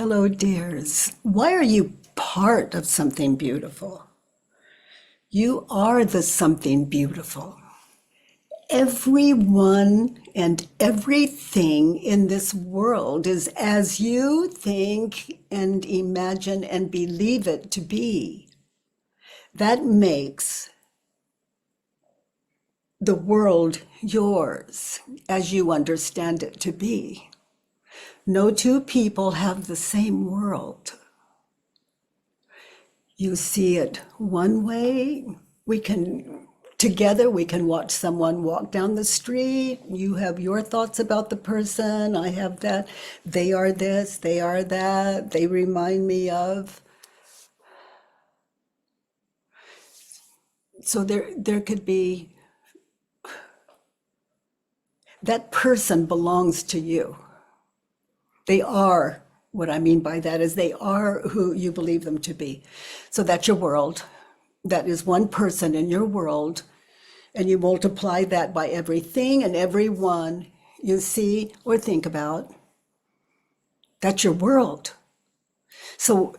Hello, dears. Why are you part of something beautiful? You are the something beautiful. Everyone and everything in this world is as you think and imagine and believe it to be. That makes the world yours as you understand it to be. No two people have the same world. You see it one way. Together we can watch someone walk down the street. You have your thoughts about the person. I have that. They are this, they are that. They remind me of. So there could be, that person belongs to you. They are, what I mean by that is they are who you believe them to be. So that's your world. That is one person in your world. And you multiply that by everything and everyone you see or think about. That's your world. So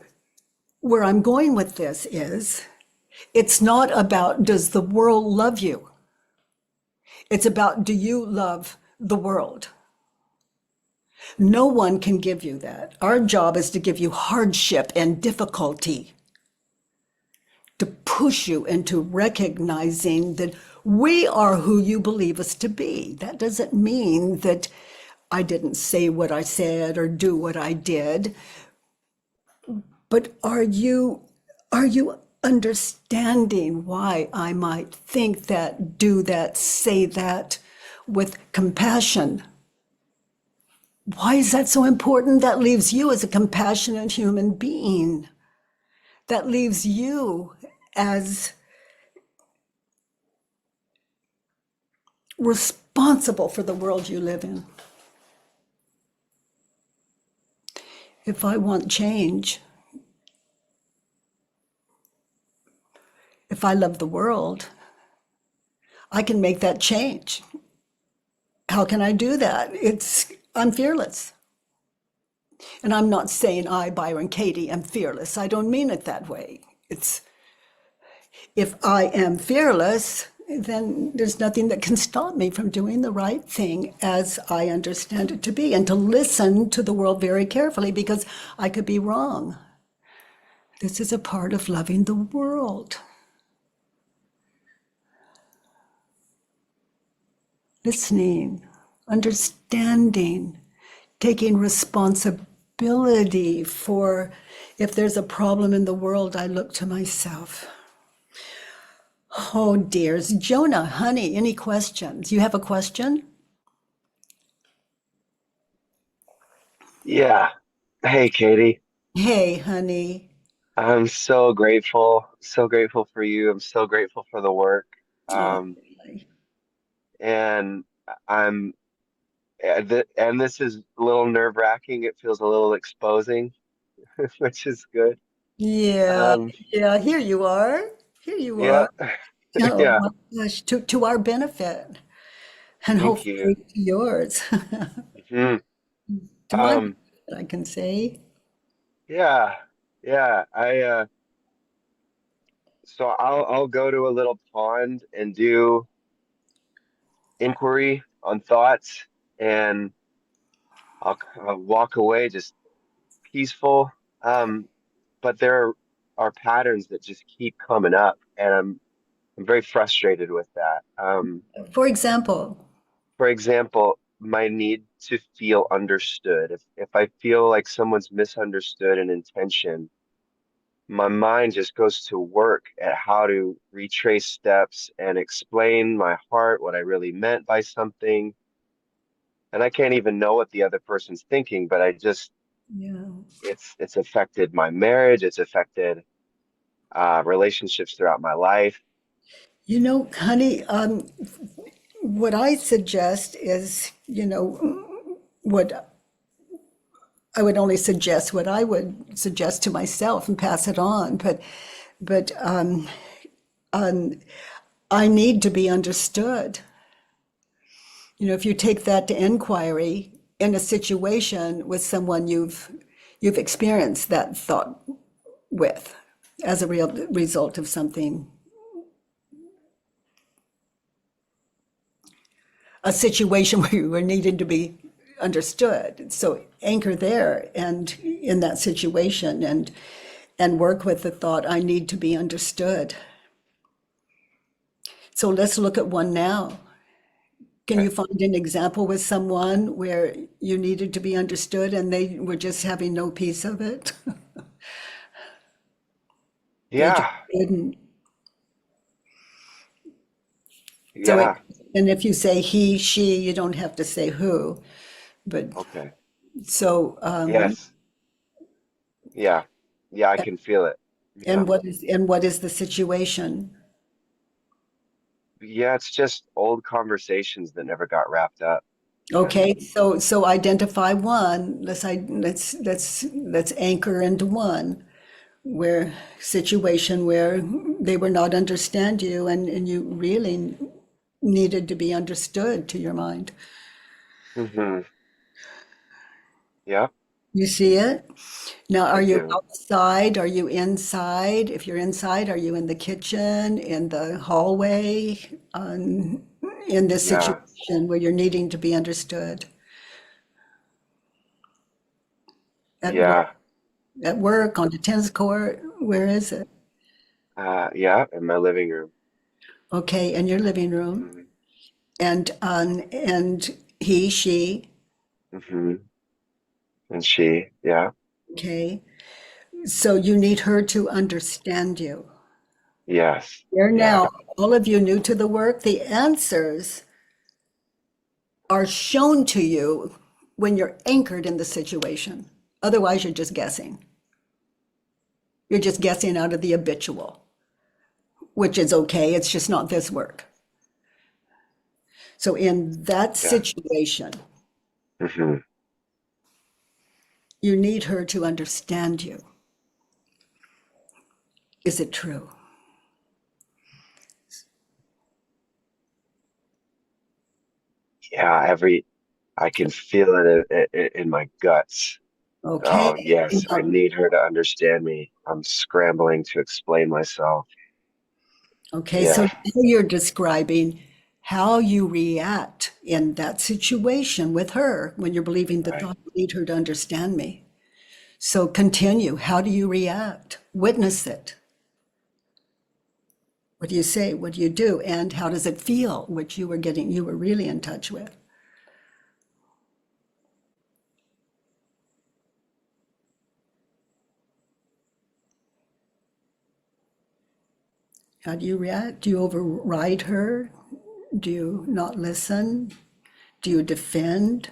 where I'm going with this is, it's not about, does the world love you? It's about, do you love the world? No one can give you that. Our job is to give you hardship and difficulty, to push you into recognizing that we are who you believe us to be. That doesn't mean that I didn't say what I said or do what I did, but are you understanding why I might think that, do that, say that with compassion? Why is that so important? That leaves you as a compassionate human being. That leaves you as responsible for the world you live in. If I want change, if I love the world, I can make that change. How can I do that? I'm fearless. And I'm not saying I, Byron Katie, am fearless. I don't mean it that way. If I am fearless, then there's nothing that can stop me from doing the right thing as I understand it to be, and to listen to the world very carefully, because I could be wrong. This is a part of loving the world. Listening, understanding, taking responsibility for, if there's a problem in the world, I look to myself. Oh, dears. Jonah, honey, any questions? You have a question? Yeah. Hey, Katie. Hey, honey. I'm so grateful for you. I'm so grateful for the work. Oh, Um, and I'm, and this is a little nerve-wracking. It feels a little exposing, which is good. yeah, Um, yeah, here you are. Here you yeah, are. Oh yeah. my gosh, to our benefit, and Thank you. hopefully to yours. hmm To my Um, benefit, I can say. yeah, yeah. So I'll go to a little pond and do inquiry on thoughts, and I'll walk away just peaceful. Um, but there are patterns that just keep coming up, and I'm very frustrated with that. For example, For example, my need to feel understood. If I feel like someone's misunderstood an intention, my mind just goes to work at how to retrace steps and explain my heart what I really meant by something. And I can't even know what the other person's thinking, but I just yeah. it's affected my marriage, it's affected relationships throughout my life. You know, honey, what I suggest is, what I would only suggest what I would suggest to myself and pass it on. But I need to be understood. If you take that to inquiry in a situation with someone you've experienced that thought with as a real result of something, a situation where you were needed to be understood. So anchor there and in that situation and work with the thought, I need to be understood. So let's look at one now. Can you find an example with someone where you needed to be understood and they were just having no piece of it? Yeah. So Yeah. and if you say he, she, you don't have to say who, but Okay. so Yes. Yeah. Yeah, I can feel it. Yeah. and what is the situation? Yeah, it's just old conversations that never got wrapped up. Okay, so identify one. Let's anchor into one where situation where they were not understand you and you really needed to be understood to your mind. Mm-hmm. Yeah, You see it? Now, are I you do. outside? Are you inside? If you're inside, are you in the kitchen, in the hallway, in this Yeah. situation where you're needing to be understood? At work, Yeah. on the tennis court, where is it? Yeah, in my living room. Okay, in your living room, Mm-hmm. and he, she, Mm-hmm. And she, yeah. okay. So you need her to understand you. Yes. Here Yeah. now, all of you new to the work, the answers are shown to you when you're anchored in the situation. Otherwise, you're just guessing. You're just guessing out of the habitual, which is okay. It's just not this work. So in that Yeah. situation, Mm-hmm. you need her to understand you. Is it true? Yeah, I can feel it in my guts. Okay. Oh, yes, I need her to understand me. I'm scrambling to explain myself. Okay, so Yeah. now you're describing how you react in that situation with her when you're believing the Right. thought, I need her to understand me. So continue. How do you react? Witness it. What do you say? What do you do? And how does it feel? Which you were really in touch with. How do you react? Do you override her? Do you not listen? Do you defend?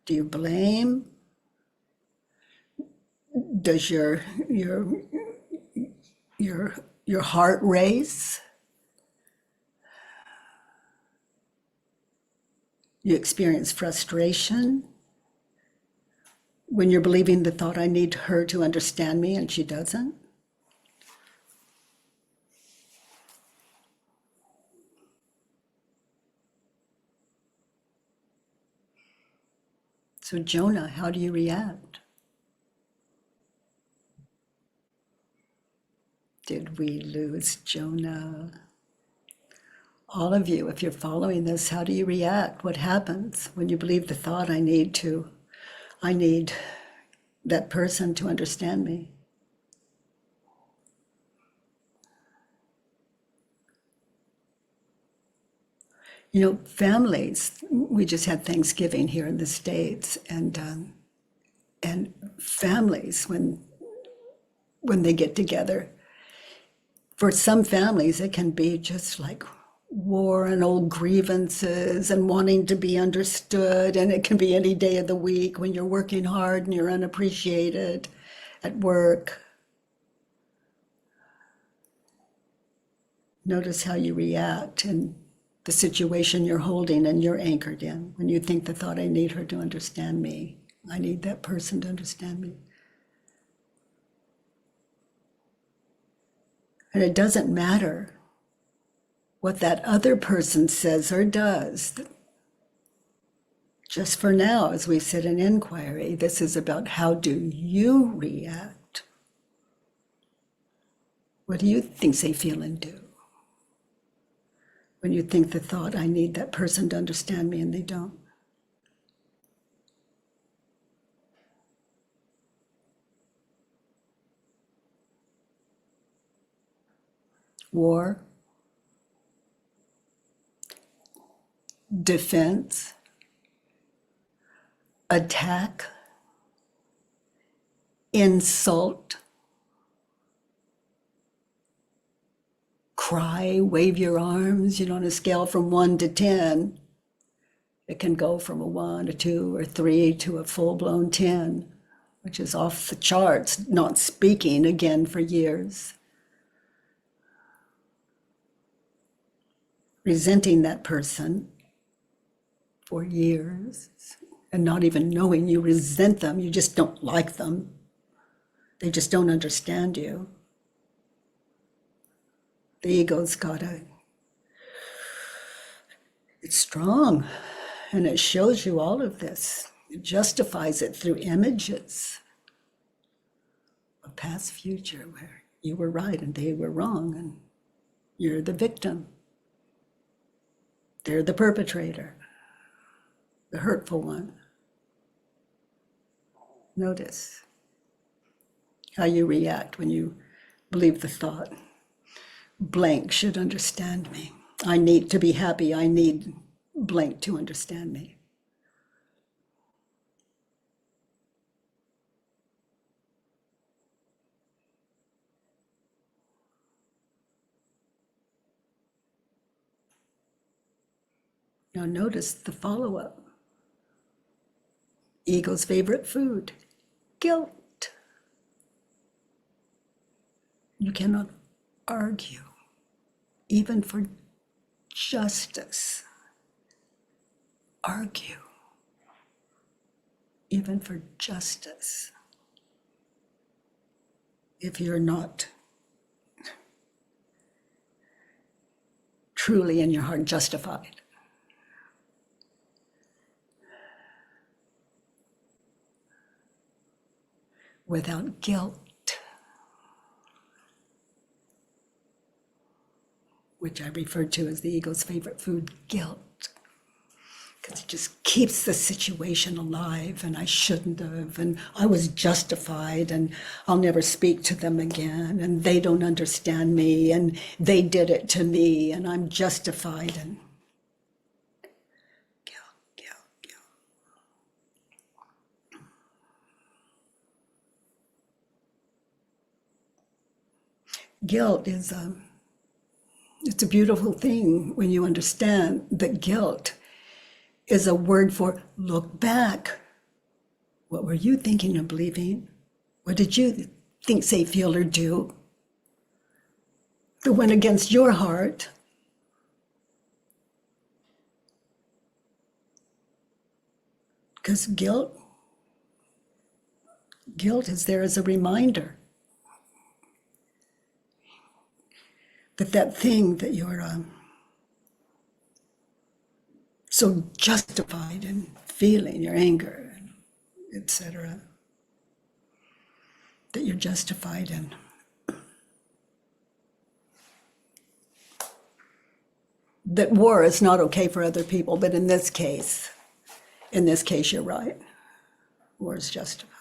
Do you blame? Does your heart race? You experience frustration when you're believing the thought, I need her to understand me, and she doesn't. So Jonah, how do you react? Did we lose Jonah? All of you, if you're following this, how do you react? What happens when you believe the thought, I need that person to understand me? You know, families, we just had Thanksgiving here in the States, and families, when they get together, for some families, it can be just like war and old grievances and wanting to be understood. And it can be any day of the week when you're working hard and you're unappreciated at work. Notice how you react in the situation you're holding and you're anchored in. When you think the thought, I need her to understand me. I need that person to understand me. And it doesn't matter what that other person says or does. Just for now, as we sit in inquiry, this is about how do you react? What do you think, say, feel, and do? When you think the thought, I need that person to understand me, and they don't. War, defense, attack, insult, cry, wave your arms, on a scale from 1 to 10. It can go from a 1, a 2, or 3 to a full-blown 10, which is off the charts, not speaking again for years. Resenting that person for years and not even knowing you resent them, you just don't like them. They just don't understand you. The ego's it's strong, and it shows you all of this. It justifies it through images of past, future, where you were right and they were wrong, and you're the victim. They're the perpetrator, the hurtful one. Notice how you react when you believe the thought, blank should understand me. I need to be happy. I need blank to understand me. Now notice the follow-up. Ego's favorite food, guilt. You cannot argue, even for justice. Argue, even for justice, if you're not truly in your heart justified. Without guilt, which I refer to as the ego's favorite food, guilt, because it just keeps the situation alive, and I shouldn't have, and I was justified, and I'll never speak to them again, and they don't understand me, and they did it to me, and I'm justified, and guilt. Guilt is it's a beautiful thing when you understand that guilt is a word for look back. What were you thinking or believing? What did you think, say, feel, or do that went against your heart? Because guilt is there as a reminder that thing that you're so justified in feeling, your anger, etc., that you're justified in. That war is not okay for other people, but in this case, you're right. War is justified.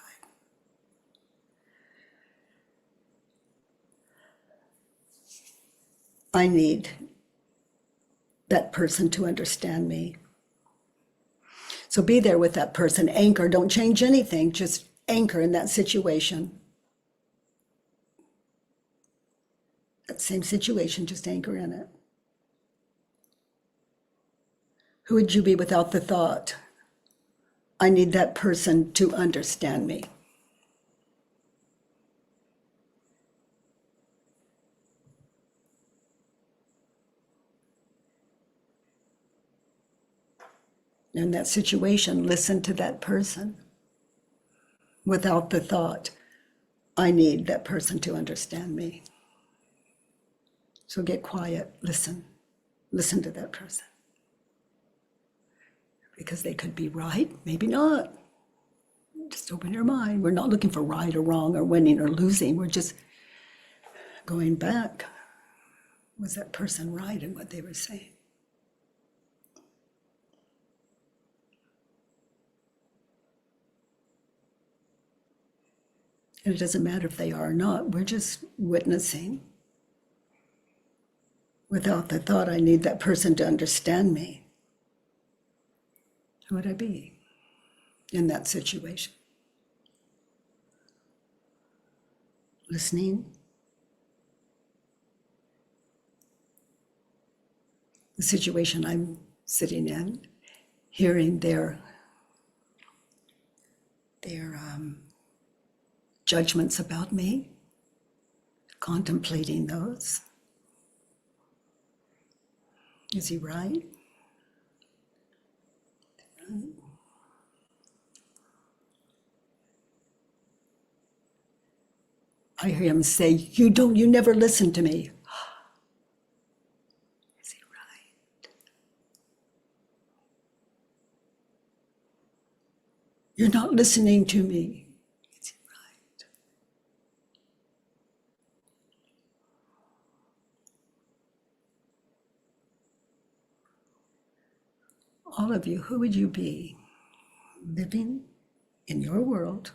I need that person to understand me. So be there with that person, anchor, don't change anything, just anchor in that situation. That same situation, just anchor in it. Who would you be without the thought, I need that person to understand me? In that situation, listen to that person without the thought, I need that person to understand me. So get quiet, listen to that person. because they could be right, maybe not. Just open your mind. We're not looking for right or wrong or winning or losing. We're just going back. Was that person right in what they were saying? And it doesn't matter if they are or not. We're just witnessing without the thought, I need that person to understand me. Who would I be in that situation? Listening. The situation I'm sitting in, hearing their judgments about me, contemplating those. Is he right? I hear him say, you never listen to me. Is he right? You're not listening to me. Is he right? All of you, who would you be living in your world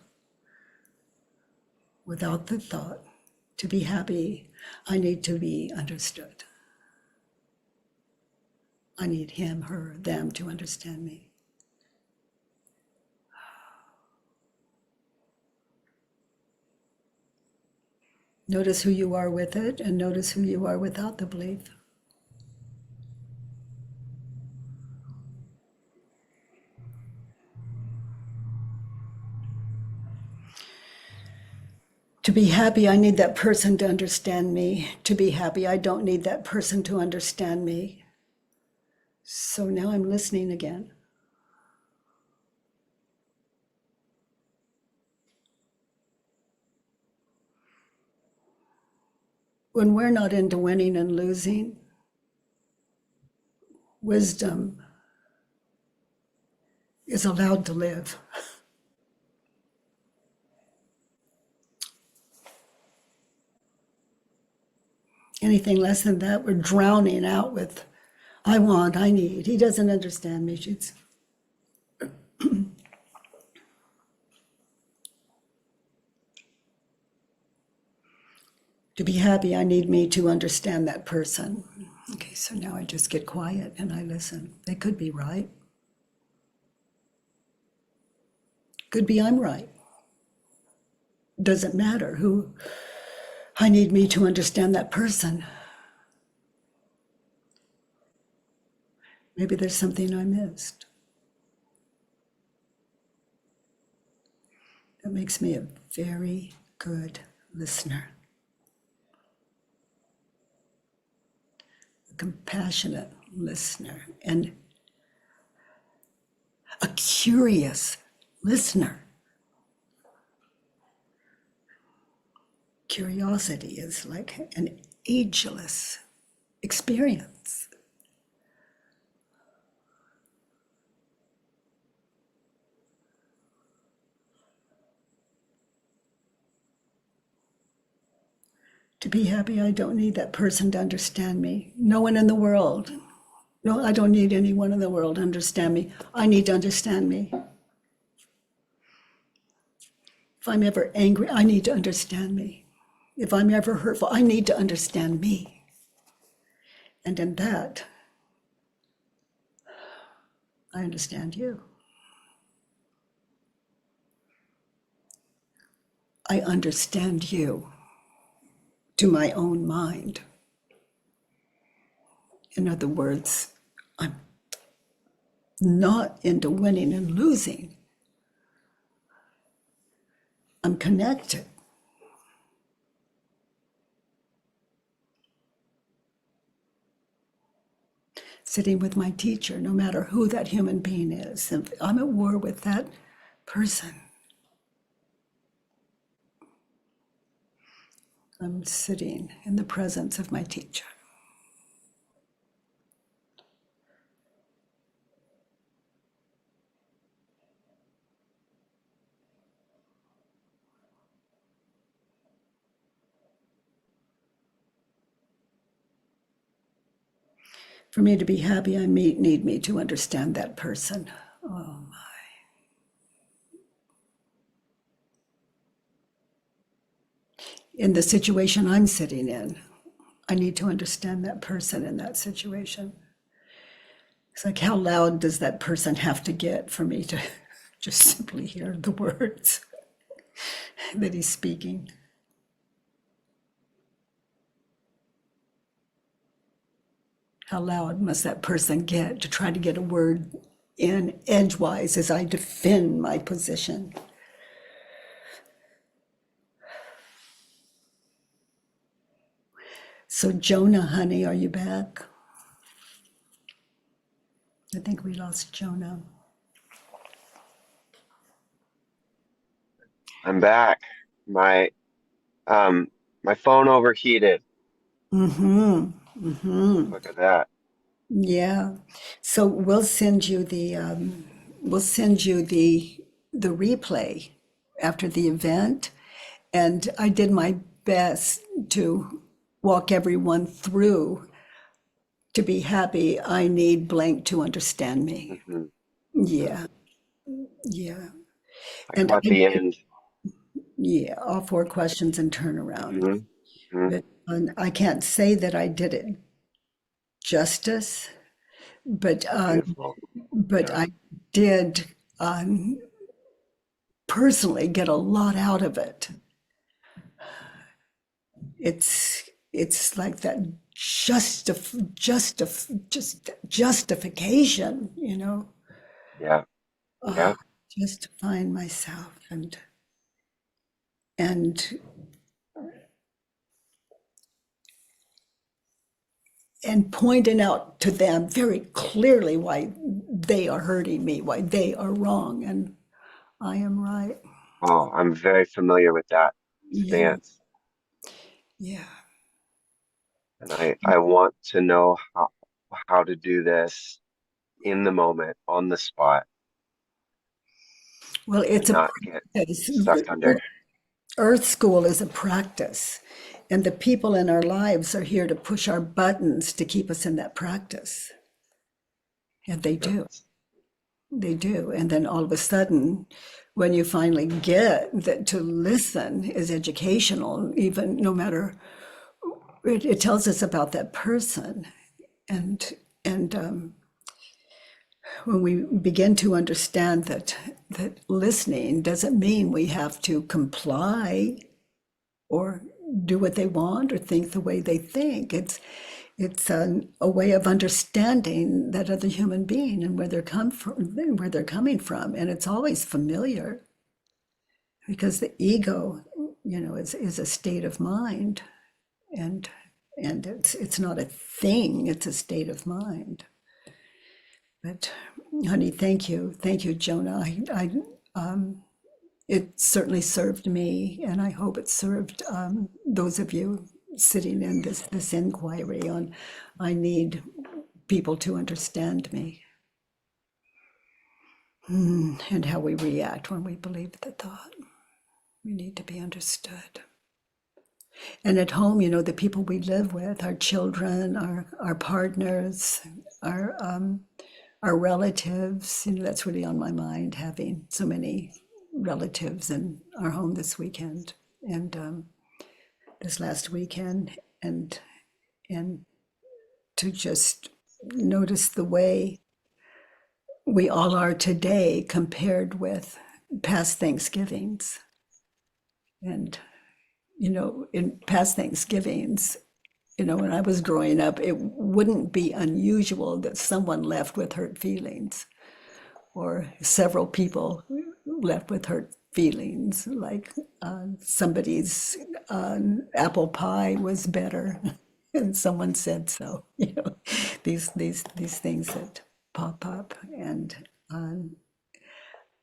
without the thought, to be happy, I need to be understood. I need him, her, them to understand me. Notice who you are with it, and notice who you are without the belief. To be happy, I need that person to understand me. To be happy, I don't need that person to understand me. So now I'm listening again. When we're not into winning and losing, wisdom is allowed to live. Anything less than that, we're drowning out with, I want, I need. He doesn't understand me. She's to be happy, I need me to understand that person. Okay, so now I just get quiet and I listen. They could be right. Could be I'm right. Doesn't matter who. I need me to understand that person. Maybe there's something I missed. That makes me a very good listener. A compassionate listener and a curious listener. Curiosity is like an ageless experience. To be happy, I don't need that person to understand me. No one in the world. No, I don't need anyone in the world to understand me. I need to understand me. If I'm ever angry, I need to understand me. If I'm ever hurtful, I need to understand me. And in that, I understand you. I understand you to my own mind. In other words, I'm not into winning and losing. I'm connected. Sitting with my teacher, no matter who that human being is. If I'm at war with that person, I'm sitting in the presence of my teacher. For me to be happy, I need me to understand that person. Oh my. In the situation I'm sitting in, I need to understand that person in that situation. It's like, how loud does that person have to get for me to just simply hear the words that he's speaking? How loud must that person get to try to get a word in edgewise as I defend my position? So Jonah, honey, are you back? I think we lost Jonah. I'm back. My phone overheated. Mm-hmm. Mm-hmm. Look at that. Yeah. So we'll send you the replay after the event. And I did my best to walk everyone through. To be happy, I need blank to understand me. Mm-hmm. Yeah. Yeah. I caught the end. Yeah, all 4 questions and turnaround. Mm-hmm. Mm-hmm. But I can't say that I did it justice, but Beautiful. Yeah. I did personally get a lot out of it. It's like that justification, you know. Yeah. Yeah. Just to find myself and pointing out to them very clearly why they are hurting me, why they are wrong, and I am right. Oh, I'm very familiar with that stance. Yeah. And I want to know how to do this in the moment, on the spot, Well, it's and a not get practice. stuck under. Earth School is a practice, and the people in our lives are here to push our buttons to keep us in that practice. And they do. They do. And then all of a sudden, when you finally get that to listen is educational, even no matter, it tells us about that person. And when we begin to understand that listening doesn't mean we have to comply or do what they want or think the way they think. It's a way of understanding that other human being and where they're coming from. And it's always familiar because the ego, you know, is a state of mind, and it's not a thing, it's a state of mind. But honey, thank you, Jonah. It certainly served me, and I hope it served those of you sitting in this inquiry on, I need people to understand me, and how we react when we believe the thought. We need to be understood. And at home, you know, the people we live with, our children, our partners, our relatives, you know, that's really on my mind, having so many relatives in our home this weekend and this last weekend, and to just notice the way we all are today compared with past Thanksgivings. And, you know, in past Thanksgivings, you know, when I was growing up, it wouldn't be unusual that someone left with hurt feelings, or several people left with hurt feelings, like somebody's apple pie was better, and someone said so. You know, these things that pop up, and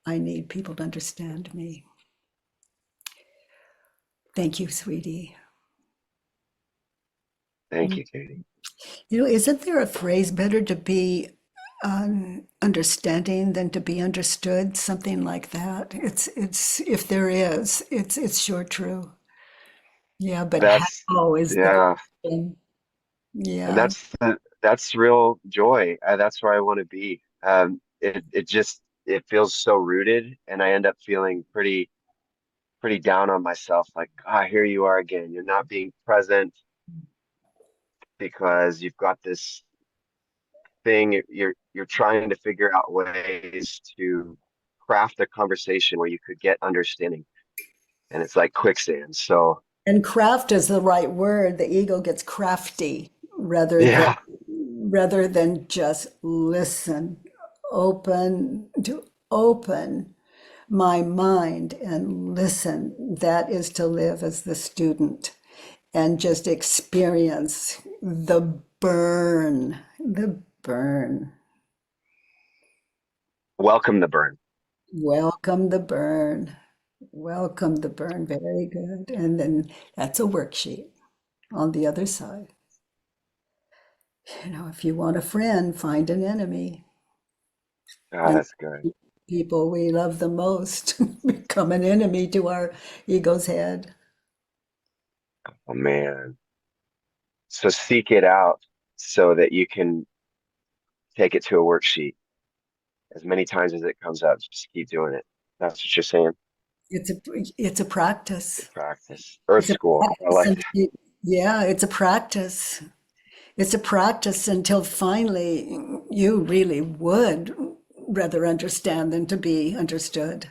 I need people to understand me. Thank you, sweetie. Thank you, Katie. You know, isn't there a phrase, better to be understanding than to be understood? Something like that. It's if there is, it's sure true. Yeah, but That's how is the yeah. question? And Yeah. that's real joy. That's where I want to be. It feels so rooted, and I end up feeling pretty down on myself. Like, ah, here you are again. You're not being present because you've got this thing. You're trying to figure out ways to craft a conversation where you could get understanding, and it's like quicksand. So And craft is the right word. The ego gets crafty rather than yeah, rather than just listen, open my mind and listen. That is to live as the student and just experience the burn, the burn. welcome the burn. Welcome the burn. Welcome the burn. Very good. And then that's a worksheet on the other side. If you want a friend, find an enemy. Ah, And that's good. people we love the most become an enemy to our ego's head. Oh man. So seek it out so that you can take it to a worksheet as many times as it comes up. Just keep doing it. That's what you're saying. It's a it's a practice. Practice. Earth It's a school. I practice. like And yeah, it's a practice. It's a practice until finally you really would rather understand than to be understood.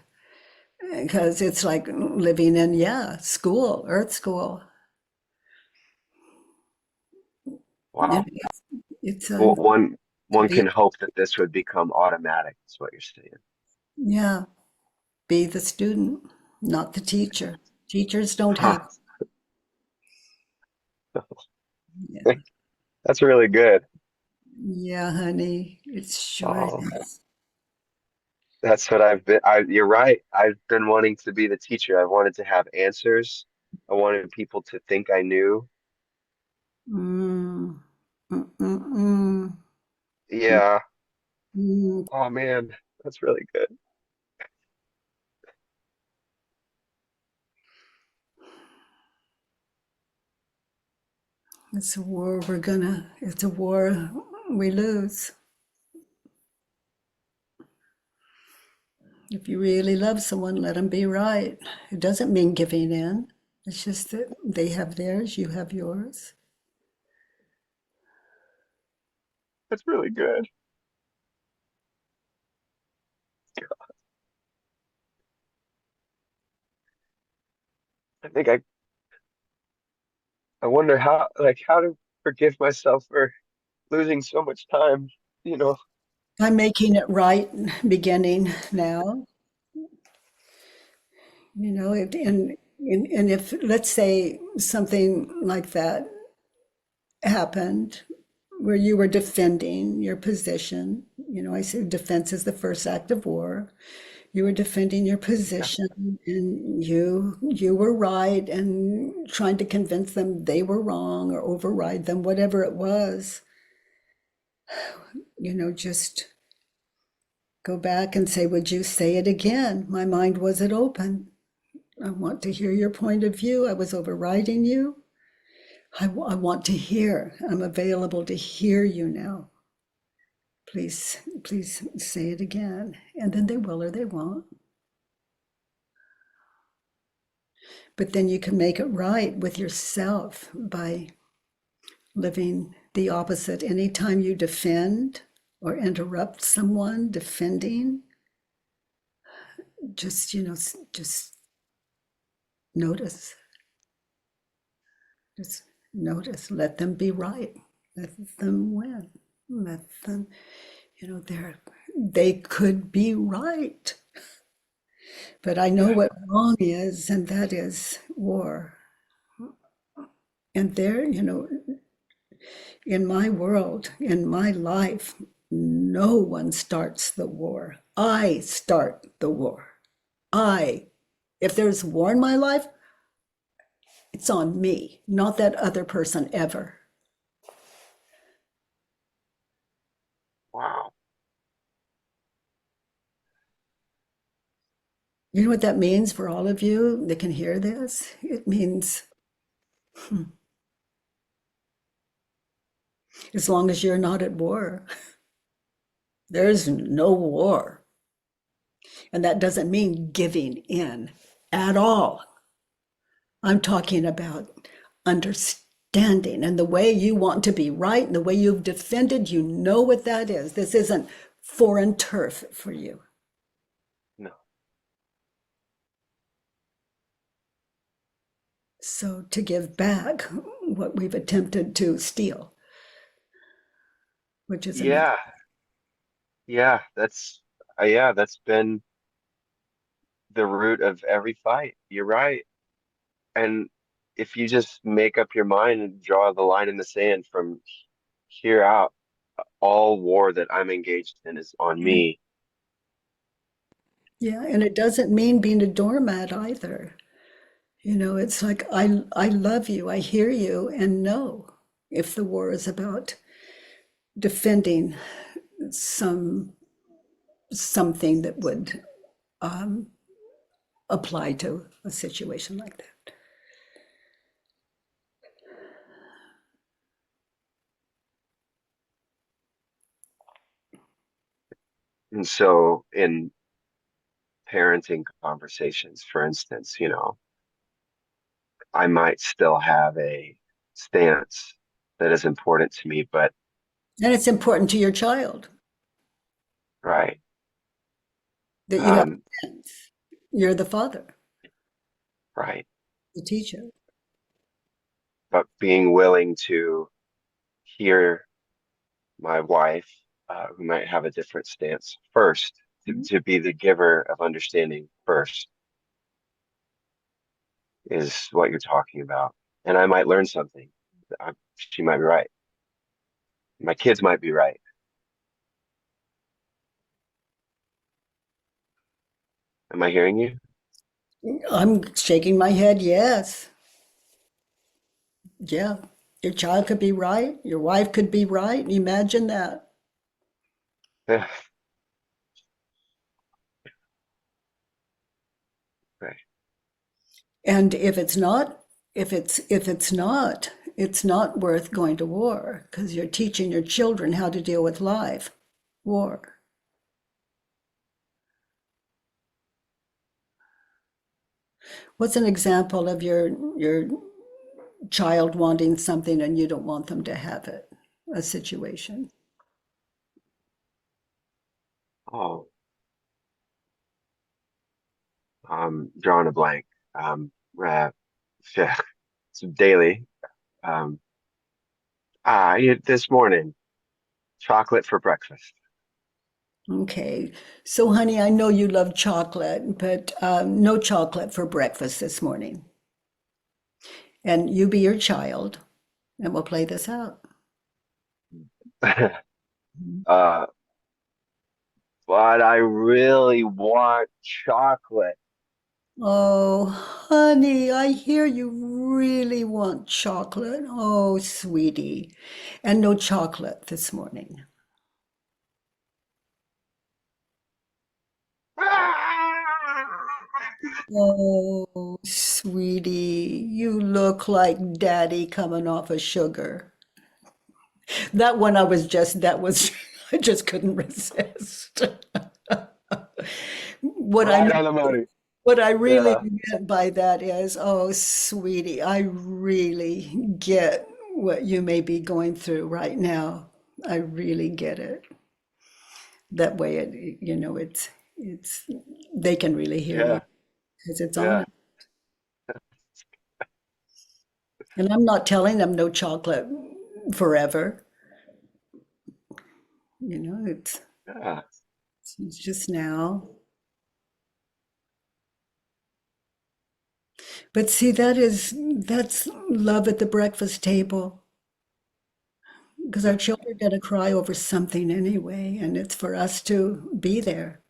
Because it's like living in, yeah, school, earth school. wow. It's Well, to one be, can hope that this would become automatic, is what you're saying. yeah, be the student, not the teacher. Teachers don't Huh. have, yeah, That's really good. yeah, honey, it sure Oh, is. that's what you're right. I've been wanting to be the teacher. I wanted to have answers. I wanted people to think I knew. Mm, mm, mm, mm, mm, Yeah. mm. Oh man, that's really good. It's a war we lose. If you really love someone, let them be right. It doesn't mean giving in. It's just that they have theirs, you have yours. That's really good. I think I wonder how to forgive myself for losing so much time, you know. I'm making it right beginning now, and if, let's say, something like that happened where you were defending your position, I say defense is the first act of war. You were defending your Yeah. position and you were right and trying to convince them they were wrong or override them, whatever it was, just go back and say, would you say it again? My mind wasn't open. I want to hear your point of view. I was overriding you. I want to hear. I'm available to hear you now. Please say it again. And then they will or they won't. But then you can make it right with yourself by living the opposite. Anytime you defend or interrupt someone defending, just notice. Just notice. Let them be right. Let them win. Let them, they could be right. But I know Yeah. what wrong is, and that is war. And there, in my world, in my life, no one starts the war. I start the war. If there's war in my life, it's on me, not that other person ever. Wow. You know what that means for all of you that can hear this? It means as long as you're not at war. There's no war. And that doesn't mean giving in at all. I'm talking about understanding and the way you want to be right and the way you've defended, you know what that is. This isn't foreign turf for you. No. So to give back what we've attempted to steal, which is Yeah. Yeah, that's been the root of every fight. You're right. And if you just make up your mind and draw the line in the sand from here out, all war that I'm engaged in is on me. Yeah, and it doesn't mean being a doormat either. You know, it's like I love you, I hear you, and no, if the war is about defending something that would apply to a situation like that. And so in parenting conversations, for instance, I might still have a stance that is important to me, but And it's important to your child right. that you have Um, friends. You're the father, right. the teacher. But being willing to hear my wife, who might have a different stance first, to be the giver of understanding first is what you're talking about. And I might learn something. She might be right. My kids might be right. Am I hearing you? I'm shaking my head, yes. Yeah. Your child could be right, your wife could be right. Imagine that. Yeah. Right. And if it's not, it's not worth going to war because you're teaching your children how to deal with life, war. What's an example of your child wanting something and you don't want them to have it? A situation. Oh, drawing a blank. Uh, yeah, it's daily. Um, this morning, chocolate for breakfast. Okay. So, honey, I know you love chocolate, but no chocolate for breakfast this morning. And you be your child, and we'll play this out. Uh, but I really want chocolate. Oh, honey, I hear you really want chocolate. Oh, sweetie. And no chocolate this morning. Oh, sweetie, you look like daddy coming off of sugar. That one I just couldn't resist. What I Right meant on the money. What I really Yeah. meant by that is, oh, sweetie, I really get what you may be going through right now. I really get it. That way, it's they can really hear you Yeah. because it's Yeah. honest. And I'm not telling them no chocolate forever. It's Yeah. it's just now. But see, that's love at the breakfast table. Because our children are going to cry over something anyway, and it's for us to be there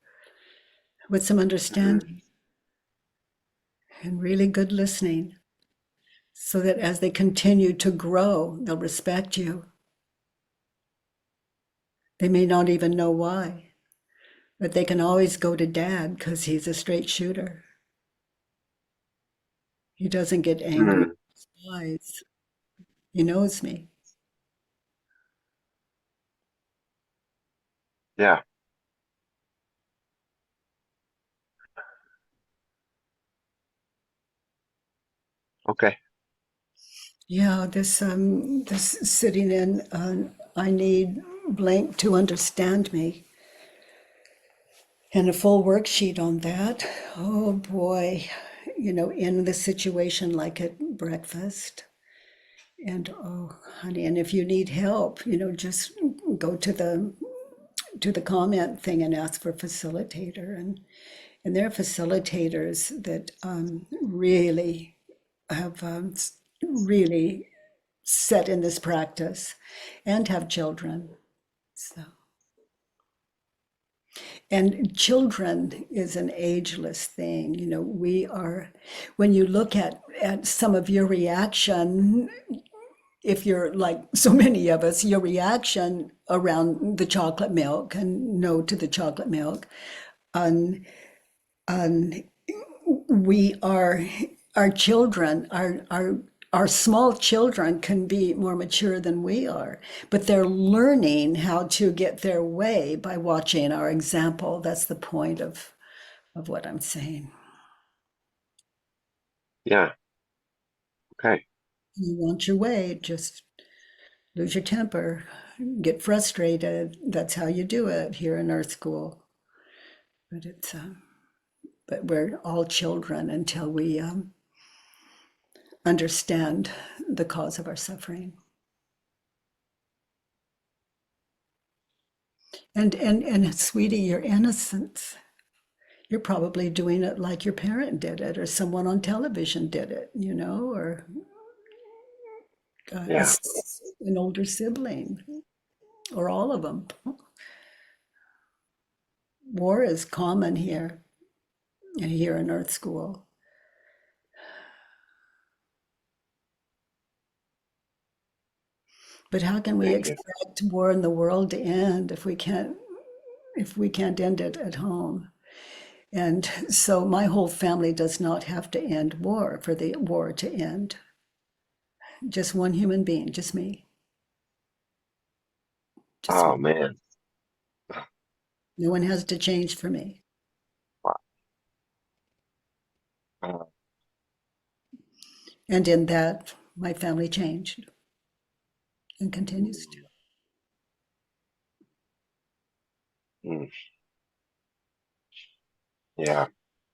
with some Mhm. understanding and really good listening so that as they continue to grow, they'll respect you. They may not even know why, but they can always go to dad because he's a straight shooter. He doesn't get angry Mm. with his eyes. He knows me. Yeah. Okay. Yeah, this sitting in, I need blank to understand me. And a full worksheet on that. Oh boy, in the situation like at breakfast. And oh, honey, and if you need help, just go to the comment thing and ask for facilitator. And there are facilitators that really have really set in this practice and have children. So. And children is an ageless thing. When you look at some of your reaction, if you're like so many of us, your reaction around the chocolate milk and no to the chocolate milk, and our children, our small children can be more mature than we are, but they're learning how to get their way by watching our example. That's the point of what I'm saying. Yeah. Okay. You want your way, just lose your temper, get frustrated. That's how you do it here in Earth School. But we're all children until we understand the cause of our suffering. And sweetie, your innocence, you're probably doing it like your parent did it, or someone on television did it, or Yeah. an older sibling, or all of them. War is common here in Earth School. But how can we Thank you. expect war in the world to end if we can't end it at home? And so my whole family does not have to end war for the war to end. Just one human being, just me. Just Oh, me. man. No one has to change for me. Wow. Uh, And in that, my family changed and continues to. mm. Yeah.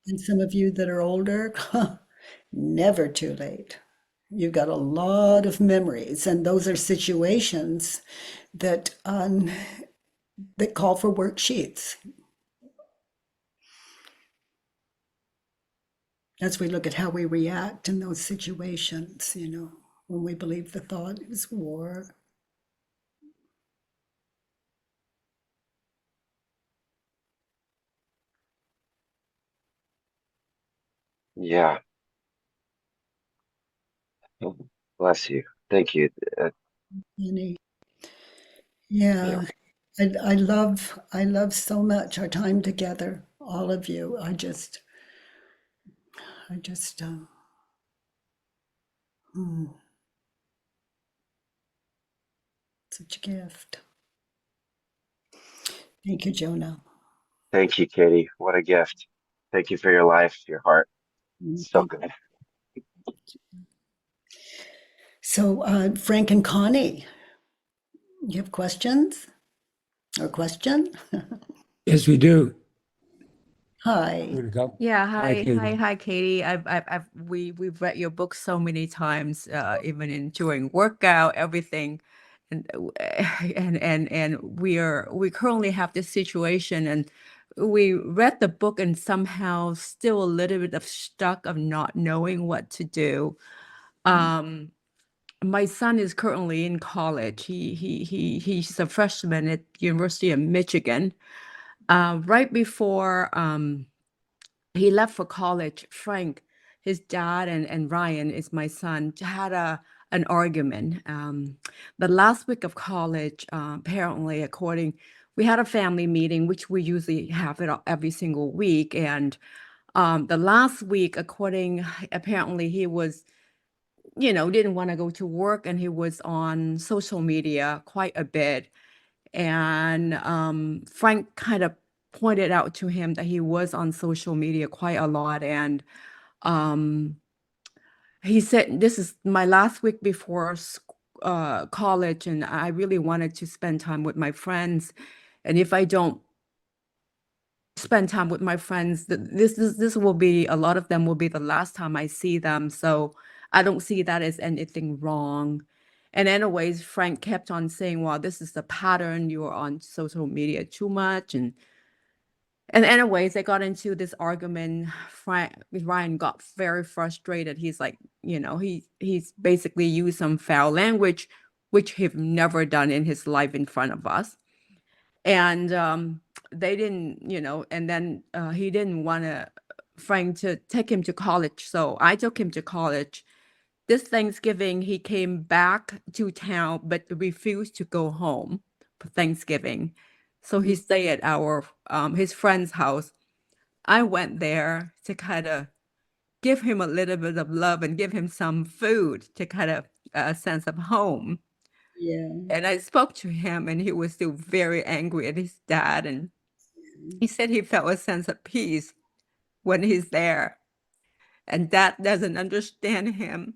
And some of you that are older, never too late. You've got a lot of memories, and those are situations that that call for worksheets. As we look at how we react in those situations, when we believe the thought is war. Yeah. Bless you. Thank you. Any, Yeah. yeah, I love so much our time together, all of you. I just, such a gift. Thank you, Jonah. Thank you, Katie. What a gift. Thank you for your life, your heart. So good. So, Frank and Connie, you have questions or question? Yes, we do. Hi. Here we go. Yeah, Hi, Katie. hi, Katie. We've read your book so many times, even during workout, everything, and we currently have this situation, and we read the book and somehow still a little bit of stuck of not knowing what to do. My son is currently in college. He's a freshman at University of Michigan. Right before he left for college, Frank, his dad, and Ryan is my son, had an argument. The last week of college, apparently, we had a family meeting, which we usually have it every single week. And the last week, apparently he was, didn't want to go to work, and he was on social media quite a bit. And Frank kind of pointed out to him that he was on social media quite a lot. And he said, this is my last week before college, and I really wanted to spend time with my friends. And if I don't spend time with my friends, this will be, a lot of them will be the last time I see them. So I don't see that as anything wrong. And anyways, Frank kept on saying, well, this is the pattern. You're on social media too much. And anyways, they got into this argument. Ryan got very frustrated. He's like, he's basically used some foul language, which he've never done in his life in front of us. And they didn't, and then he didn't want Frank to take him to college. So I took him to college. This Thanksgiving, he came back to town, but refused to go home for Thanksgiving. So he stayed at our his friend's house. I went there to kind of give him a little bit of love and give him some food to kind of a sense of home. Yeah. And I spoke to him, and he was still very angry at his dad. And he said he felt a sense of peace when he's there. And dad doesn't understand him.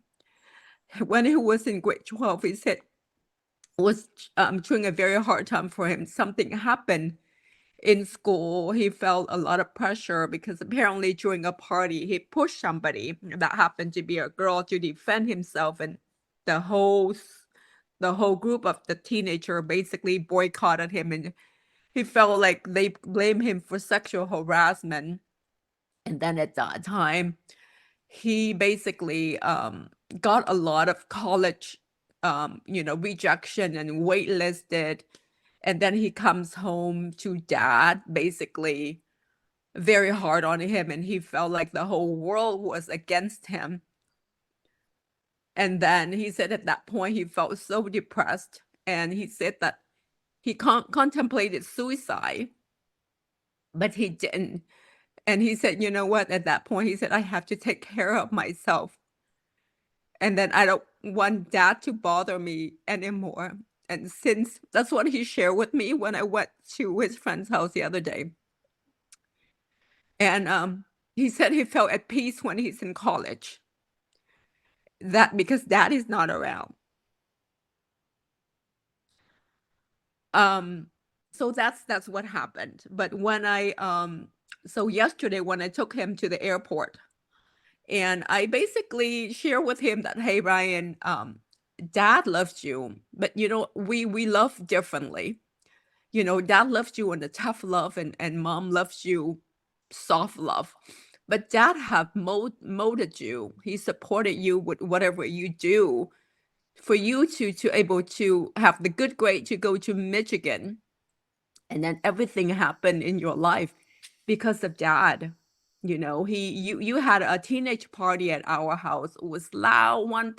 When he was in grade 12, he said it was during a very hard time for him. Something happened in school. He felt a lot of pressure because apparently during a party, he pushed somebody that happened to be a girl to defend himself. And the whole group of the teenager basically boycotted him, and he felt like they blamed him for sexual harassment. And then at that time, he basically got a lot of college, rejection and waitlisted. And then he comes home to dad, basically very hard on him, and he felt like the whole world was against him. And then he said at that point, he felt so depressed. And he said that he contemplated suicide, but he didn't. And he said, you know what, at that point, he said, I have to take care of myself. And then I don't want dad to bother me anymore. And since that's what he shared with me when I went to his friend's house the other day. And he said he felt at peace when he's in college. That because dad is not around. So that's what happened. But when so yesterday when I took him to the airport, and I basically share with him that, hey, Ryan, dad loves you, but we love differently. Dad loves you in the tough love, and mom loves you soft love. But dad have molded you. He supported you with whatever you do for you to able to have the good grade to go to Michigan. And then everything happened in your life because of dad. You had a teenage party at our house. It was loud, 1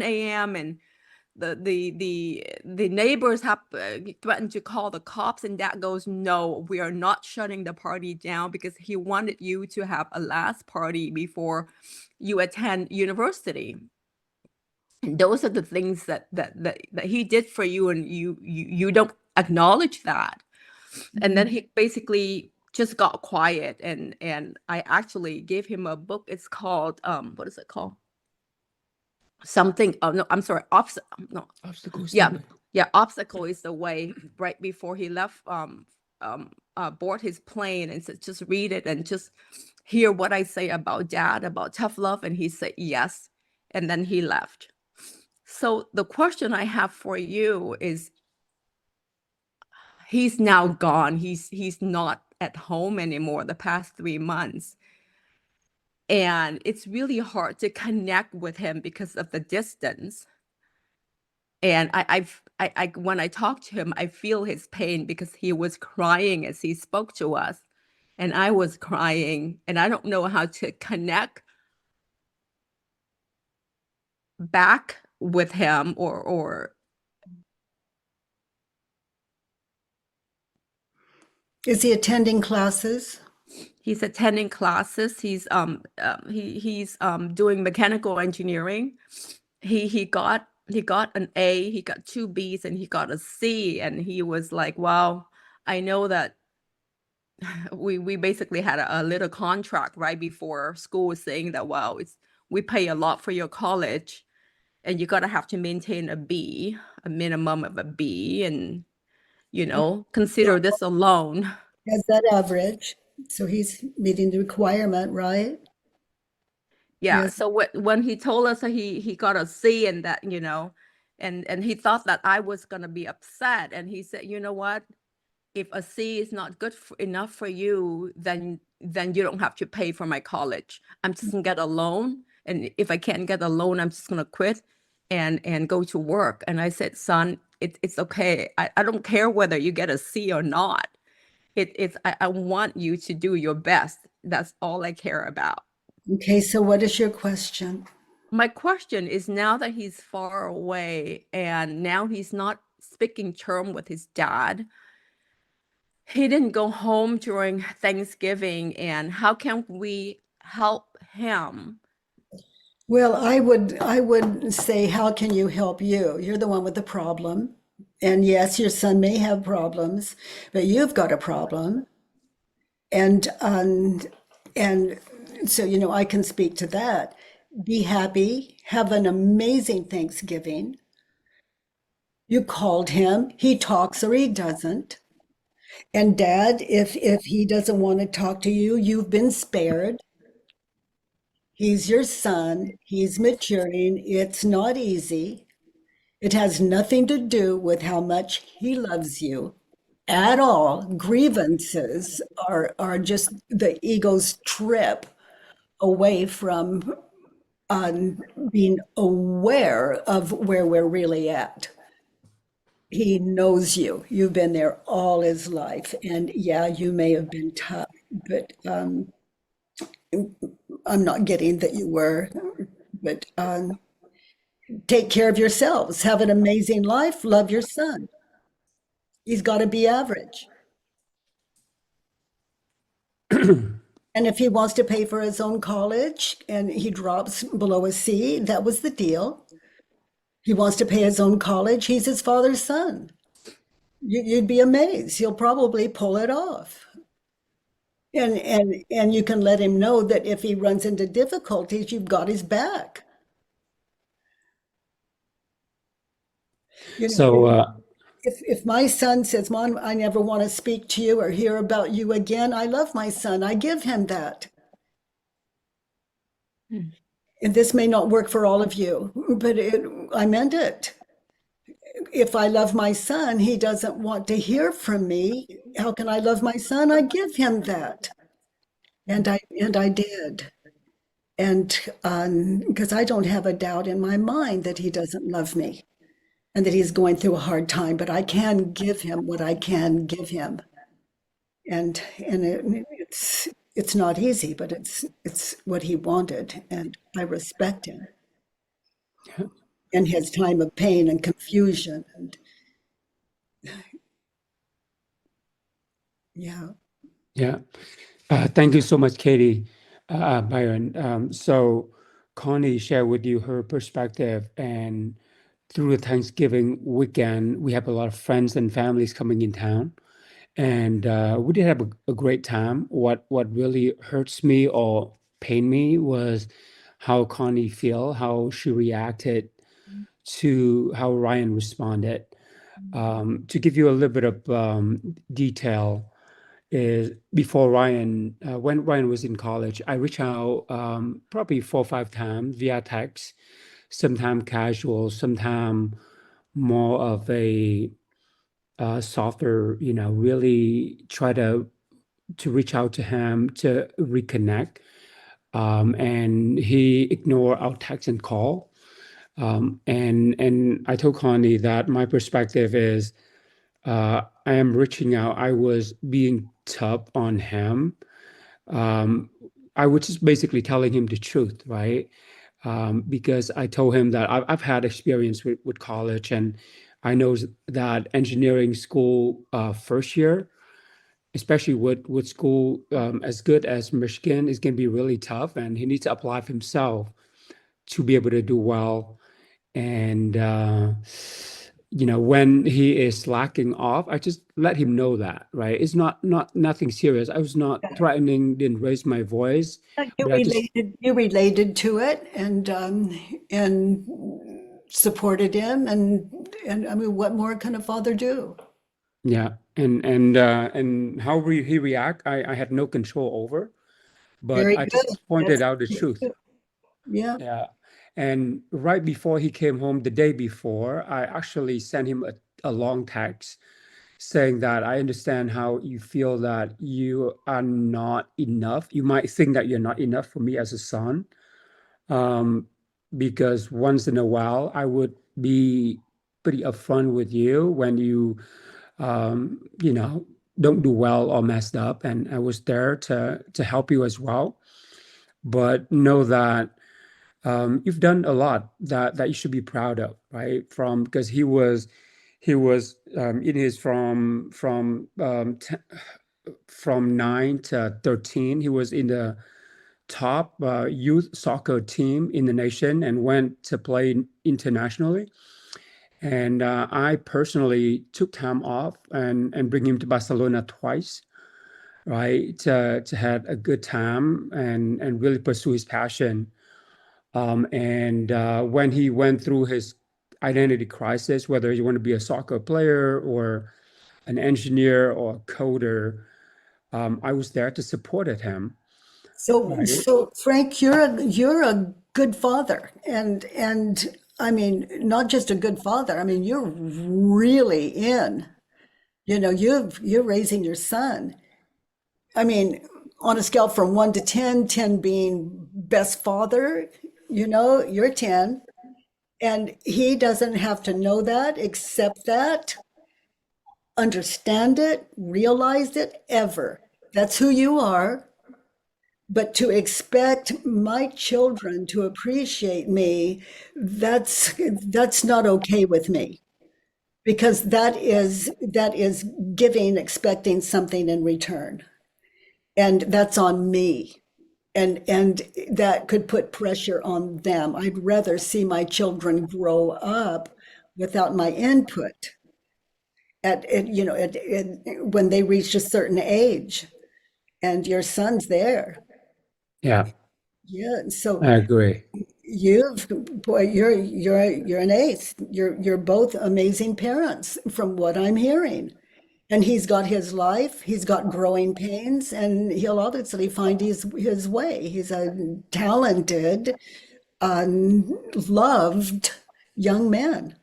a.m. and the neighbors have threatened to call the cops, and dad goes, no, we are not shutting the party down, because he wanted you to have a last party before you attend university. And those are the things that he did for you, and you don't acknowledge that. And then he basically just got quiet, and I actually gave him a book. It's called what is it called? Something. Oh no, I'm sorry. Obstacles. Yeah. Obstacle is the way. Right before he left, board his plane, and said, just read it and just hear what I say about dad, about tough love. And he said yes, and then he left. So the question I have for you is, he's now gone. He's not at home anymore the past 3 months. And it's really hard to connect with him because of the distance. And I when I talk to him, I feel his pain, because he was crying as he spoke to us, and I was crying, and I don't know how to connect back with him or Is he attending classes? He's attending classes. He's doing mechanical engineering. He got he got an A, he got 2 B's, and he got a C, and he was like, "Wow, I know that." We basically had a little contract right before school saying that, "Well, we pay a lot for your college, and you gotta have to maintain a B, a minimum of a B, and consider this a loan." Has that average. So he's meeting the requirement, right? Yeah. Yes. So when he told us that he got a C and that, and he thought that I was gonna be upset, and he said, "You know what? If a C is not good enough for you, then you don't have to pay for my college. I'm just gonna get a loan, and if I can't get a loan, I'm just gonna quit and go to work." And I said, "Son, it's okay. I don't care whether you get a C or not. I want you to do your best. That's all I care about." Okay, so what is your question? My question is, now that he's far away and now he's not speaking term with his dad, he didn't go home during Thanksgiving, and how can we help him? Well, I would say, how can you help you? You're the one with the problem. And yes, your son may have problems, but you've got a problem. And so, I can speak to that. Be happy, have an amazing Thanksgiving. You called him, he talks or he doesn't. And Dad, if he doesn't want to talk to you, you've been spared. He's your son. He's maturing. It's not easy. It has nothing to do with how much he loves you at all. Grievances are just the ego's trip away from being aware of where we're really at. He knows you. You've been there all his life. And yeah, you may have been tough, but I'm not getting that you were, but take care of yourselves. Have an amazing life. Love your son. He's got to be average. And if he wants to pay for his own college and he drops below a C, that was the deal. He wants to pay his own college. He's his father's son. You'd be amazed. He'll probably pull it off. And you can let him know that if he runs into difficulties, you've got his back. If my son says, "Mom, I never want to speak to you or hear about you again," I love my son. I give him that. And this may not work for all of you, but I meant it. If I love my son, he doesn't want to hear from me. How can I love my son? I give him that. And I did. And because I don't have a doubt in my mind that he doesn't love me and that he's going through a hard time, but I can give him what I can give him. And it's not easy, but it's what he wanted, and I respect him. And his time of pain and confusion, and Yeah. Thank you so much, Katie, Byron. So Connie shared with you her perspective, and through the Thanksgiving weekend, we have a lot of friends and families coming in town, and we did have a great time. What really hurts me or pained me was how Connie feel, how she reacted to how Ryan responded. To give you a little bit of detail, is before Ryan, when Ryan was in college, I reached out probably 4 or 5 times via text, sometimes casual, sometimes more of a softer, really try to reach out to him to reconnect. And he ignored our text and call. And I told Connie that my perspective is I am reaching out. I was being tough on him. I was just basically telling him the truth, right? Because I told him that I've had experience with college, and I know that engineering school first year, especially with school as good as Michigan, is going to be really tough, and he needs to apply for himself to be able to do well And when he is slacking off, I just let him know that, right? It's nothing serious. I was not threatening, didn't raise my voice, You but I just related to it and supported him, and I mean, what more can a father do? yeah. And how he react, I had no control over, but Very I good. just pointed That's out the truth. Yeah. Yeah. And right before he came home, the day before, I actually sent him a long text saying that I understand how you feel that you are not enough. You might think that you're not enough for me as a son, because once in a while I would be pretty upfront with you when you, don't do well or messed up, and I was there to help you as well. But know that you've done a lot that you should be proud of, right? Because he was in his from 9 to 13, he was in the top youth soccer team in the nation and went to play internationally. And I personally took time off and bring him to Barcelona twice, right? To have a good time and really pursue his passion. And when he went through his identity crisis, whether you want to be a soccer player or an engineer or a coder, I was there to support him. Right. So Frank, you're a good father, and I mean, not just a good father. I mean, you're really in. You're raising your son. I mean, on a scale from 1 to 10, 10 being best father, you're 10, and he doesn't have to know that, accept that, understand it, realize it, ever. That's who you are. But to expect my children to appreciate me, that's not okay with me, because that is giving, expecting something in return, and that's on me, and that could put pressure on them. I'd rather see my children grow up without my input when they reach a certain age, and your son's there. Yeah, Yeah, so I agree. you're an ace. You're both amazing parents from what I'm hearing. And he's got his life, he's got growing pains, and he'll obviously find his way. He's a talented, loved young man.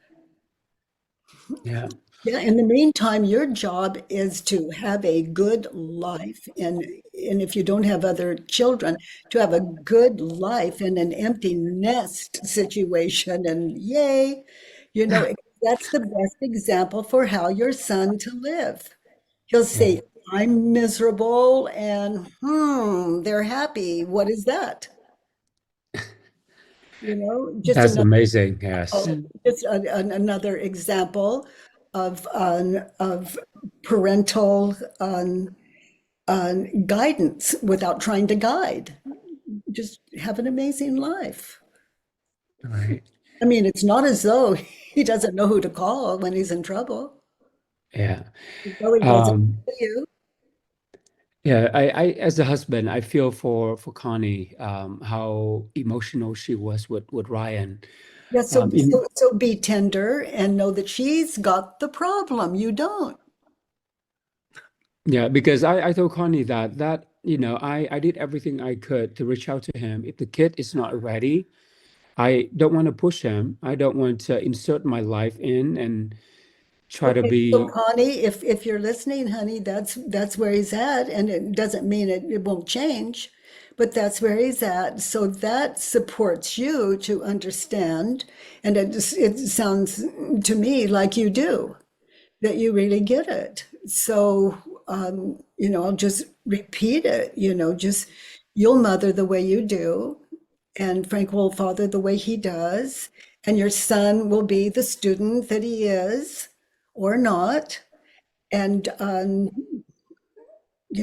Yeah. Yeah, in the meantime, your job is to have a good life, and if you don't have other children, to have a good life in an empty nest situation. And yay, that's the best example for how your son to live. He'll say, I'm miserable, and they're happy. What is that? Just That's another amazing. Yes. just another example of parental guidance without trying to guide. Just have an amazing life. Right. I mean, it's not as though he doesn't know who to call when he's in trouble. Yeah. So he doesn't Um, to you. yeah, I as a husband, I feel for Connie, how emotional she was with Ryan. Yeah, so In be tender and know that she's got the problem. You don't. Yeah, because I told Connie that I did everything I could to reach out to him. If the kid is not ready, I don't want to push him. I don't want to insert my life in and try to Okay, so be. Connie, if you're listening, honey, that's where he's at, and it doesn't mean it won't change, but that's where he's at. So that supports you to understand, and it sounds to me like you do, that you really get it. So I'll just repeat it. Just you'll mother the way you do, and Frank will father the way he does, and your son will be the student that he is or not. And,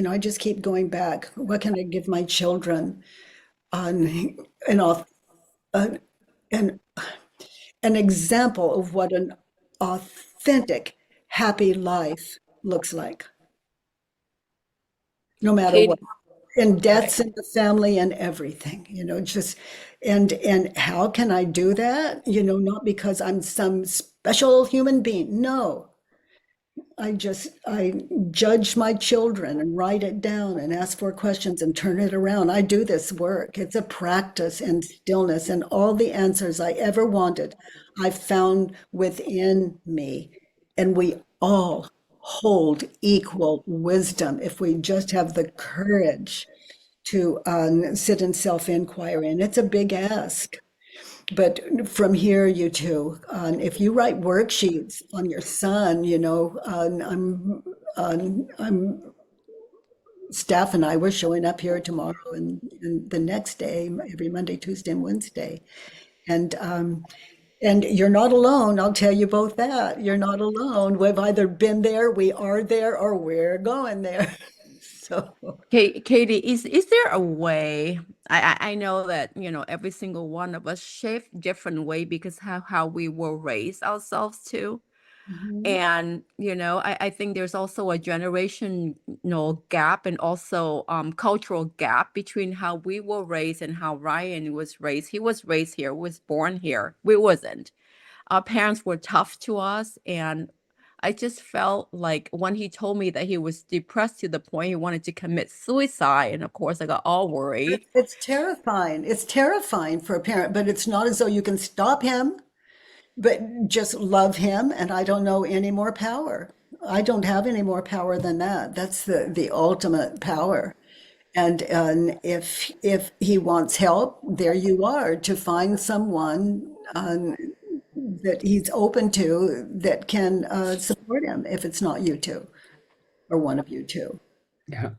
I just keep going back. What can I give my children? An, an, an, an example of what an authentic, happy life looks like. No matter Katie, what. And deaths in the family and everything, just, and how can I do that? Not because I'm some special human being. No. I judge my children and write it down and ask for questions and turn it around. I do this work. It's a practice in stillness, and all the answers I ever wanted, I found within me. And we all hold equal wisdom if we just have the courage to sit in self-inquiry. And it's a big ask. But from here, you two, if you write worksheets on your son, I'm staff and I were showing up here tomorrow and the next day, every Monday, Tuesday, and Wednesday. And you're not alone. I'll tell you both that. You're not alone. We've either been there, we are there, or we're going there. So, Katie, is there a way? I know that every single one of us shape different way because how we were raised ourselves too. And I think there's also a generational gap and also cultural gap between how we were raised and how Ryan was raised. He was raised here, was born here. We wasn't. Our parents were tough to us, and I just felt like when he told me that he was depressed to the point he wanted to commit suicide, and of course I got all worried. it's terrifying. It's terrifying for a parent, but it's not as though you can stop him, but just love him. And I don't know any more power. I don't have any more power than that. That's the ultimate power. And if he wants help, there you are, to find someone that he's open to that can support him, if it's not you two or one of you two. Yeah.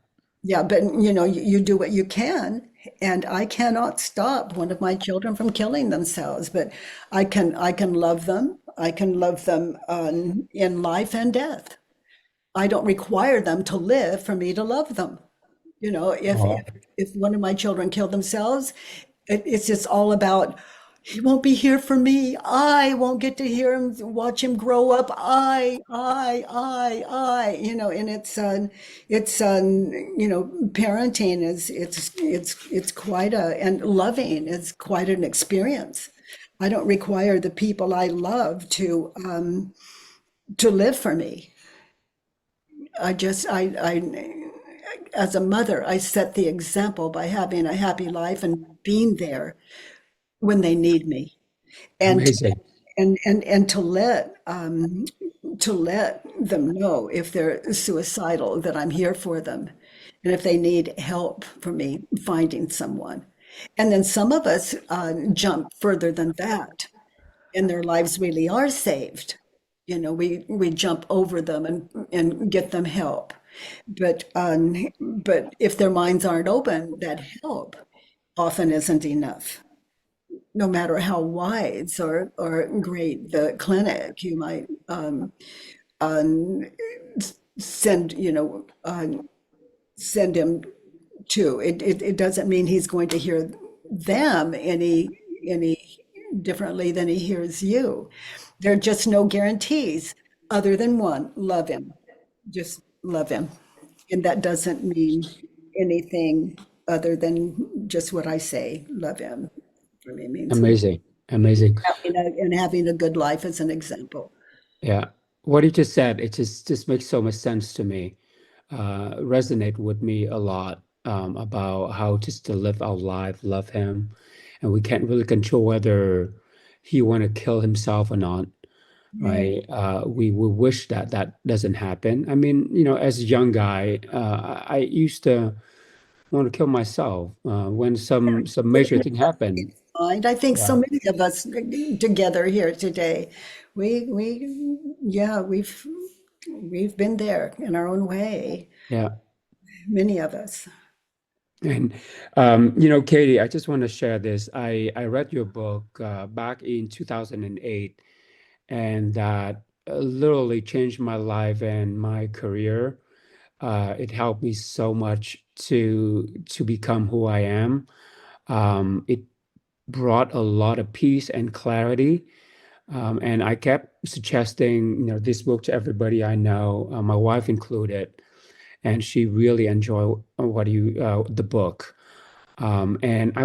Yeah, but you do what you can, and I cannot stop one of my children from killing themselves, but I can love them. I can love them in life and death. I don't require them to live for me to love them. If one of my children killed themselves, it's just all about, he won't be here for me. I won't get to hear him, watch him grow up. And parenting it's quite and loving is quite an experience. I don't require the people I love to live for me. As a mother, I set the example by having a happy life and being there when they need me, and Amazing. and to let them know if they're suicidal that I'm here for them, and if they need help from me finding someone. And then some of us jump further than that, and their lives really are saved. We jump over them and get them help. But if their minds aren't open, that help often isn't enough. No matter how wise or great the clinic you might send him to, it doesn't mean he's going to hear them any differently than he hears you. There are just no guarantees other than one: love him. Just love him. And that doesn't mean anything other than just what I say, love him. For me means Amazing. and having a good life as an example. Yeah. What you just said, it just makes so much sense to me. Resonate with me a lot about how just to live our life, love him. And we can't really control whether he want to kill himself or not. Right. We wish that doesn't happen. I mean, as a young guy, I used to want to kill myself when some major thing happened. I think so many of us together here today, we've been there in our own way. Yeah. Many of us. And Katie, I just want to share this. I read your book back in 2008, and that literally changed my life and my career. It helped me so much to become who I am. It brought a lot of peace and clarity. And I kept suggesting, this book to everybody I know, my wife included, and she really enjoyed the book. And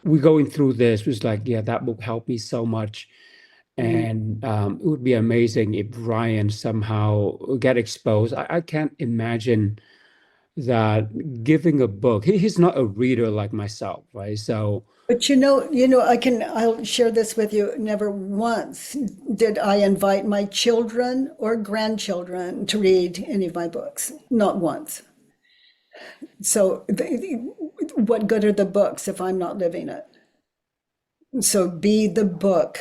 we going through this was like, yeah, that book helped me so much. And it would be amazing if Ryan somehow get exposed. I can't imagine that giving a book. He's not a reader like myself, right? So, But I'll share this with you. Never once did I invite my children or grandchildren to read any of my books. Not once. So what good are the books if I'm not living it? So be the book,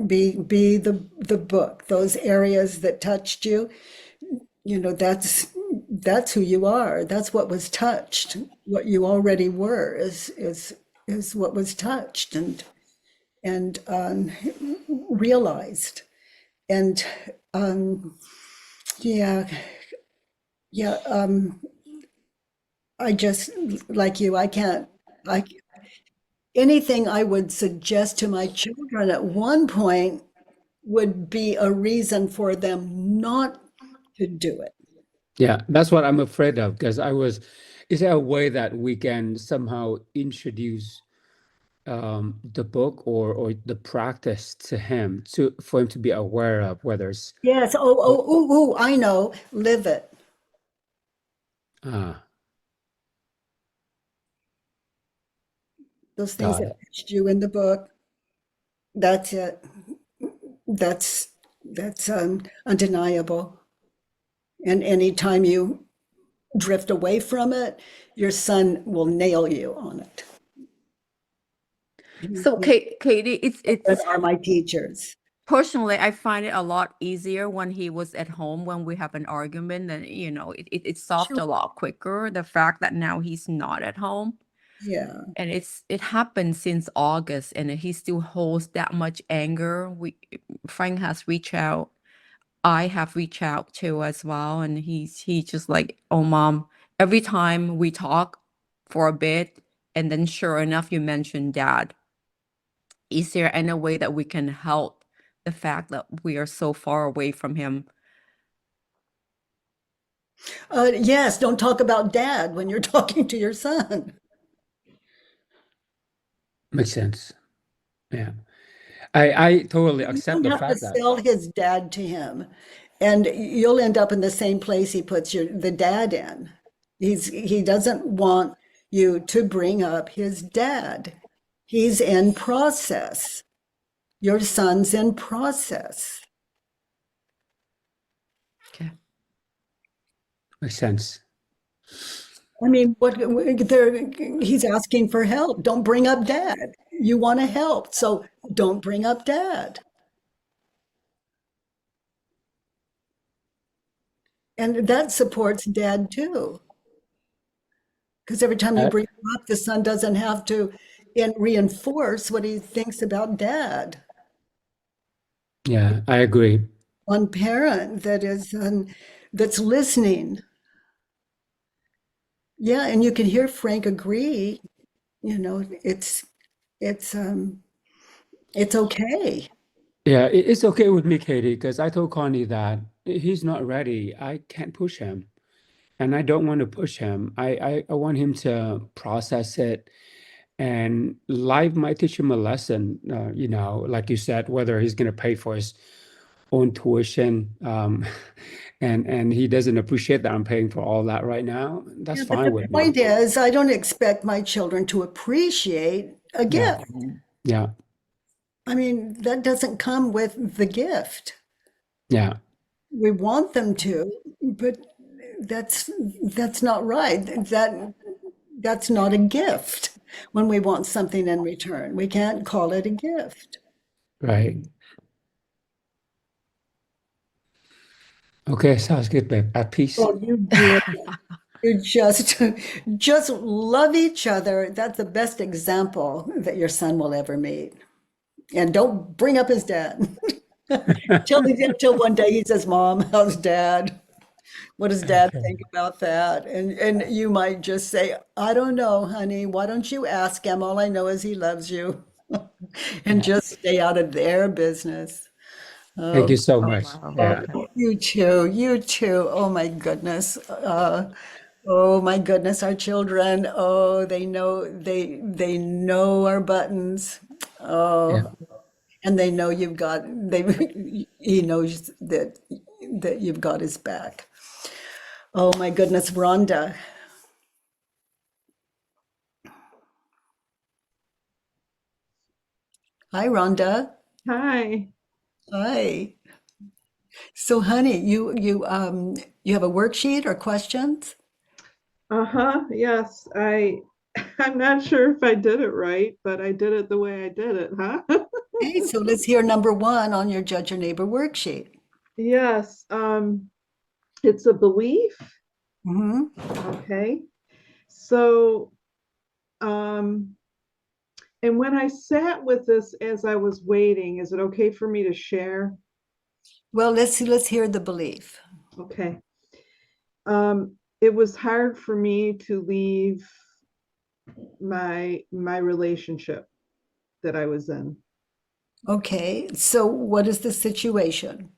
be the book. Those areas that touched you, that's who you are. That's what was touched. What you already were is what was touched and realized. And I just, like you, anything I would suggest to my children at one point would be a reason for them not to do it. yeah, that's what I'm afraid of, because is there a way that we can somehow introduce the book or the practice to him for him to be aware of whether it's Yes. I know. Live it. Those things that touched you in the book. That's it. That's undeniable. And anytime you drift away from it, your son will nail you on it. So, Katie, it's That are my teachers. personally, I find it a lot easier when he was at home when we have an argument, and it solved a lot quicker. The fact that now he's not at home, Yeah. and it happened since August, and he still holds that much anger. Frank has reached out. I have reached out to as well, and he's just like, oh, Mom, every time we talk for a bit, and then sure enough, you mentioned Dad. Is there any way that we can help the fact that we are so far away from him? Yes, don't talk about Dad when you're talking to your son. Makes sense. Yeah. I totally accept the You don't have fact to that sell his dad to him, and you'll end up in the same place he puts the dad in. He doesn't want you to bring up his dad. He's in process. Your son's in process. Okay. makes sense. I mean, he's asking for help. Don't bring up Dad. You want to help, so don't bring up Dad. And that supports Dad too. Because every time you bring him up, the son doesn't have to reinforce what he thinks about Dad. Yeah, I agree. One parent that's listening. Yeah, and you can hear Frank agree. It's okay. Yeah, it's okay with me, Katie, because I told Connie that he's not ready. I can't push him, and I don't want to push him. I want him to process it, and life might teach him a lesson. Like you said, whether he's going to pay for his own tuition, and he doesn't appreciate that I'm paying for all that right now. That's fine with The point me. is, I don't expect my children to appreciate a gift. Yeah, I mean, that doesn't come with the gift. yeah, We want them to, but that's not right. That's not a gift when we want something in return. We can't call it a gift. right. Okay, sounds good, babe. At peace. Oh, you do. You just love each other. That's the best example that your son will ever meet. And don't bring up his dad. Till one day he says, Mom, how's Dad? What does Dad think about that? And you might just say, I don't know, honey. Why don't you ask him? All I know is he loves you. And just stay out of their business. Thank you so much. Wow. Yeah. Okay. You too. You too. Oh my goodness. Oh my goodness. Our children. Oh, they know our buttons. Oh, Yeah. and they know you've got. He knows that you've got his back. Oh my goodness, Rhonda. Hi, Rhonda. Hi. Hi. So, honey, you have a worksheet or questions? Yes, I'm not sure if I did it right, but I did it the way I did it, huh? Okay, so let's hear number one on your Judge Your Neighbor worksheet. Yes, it's a belief. Hmm. Okay. So, and when I sat with this as I was waiting, is it okay for me to share? Well, let's hear the belief. Okay. It was hard for me to leave my relationship that I was in. Okay, so what is the situation?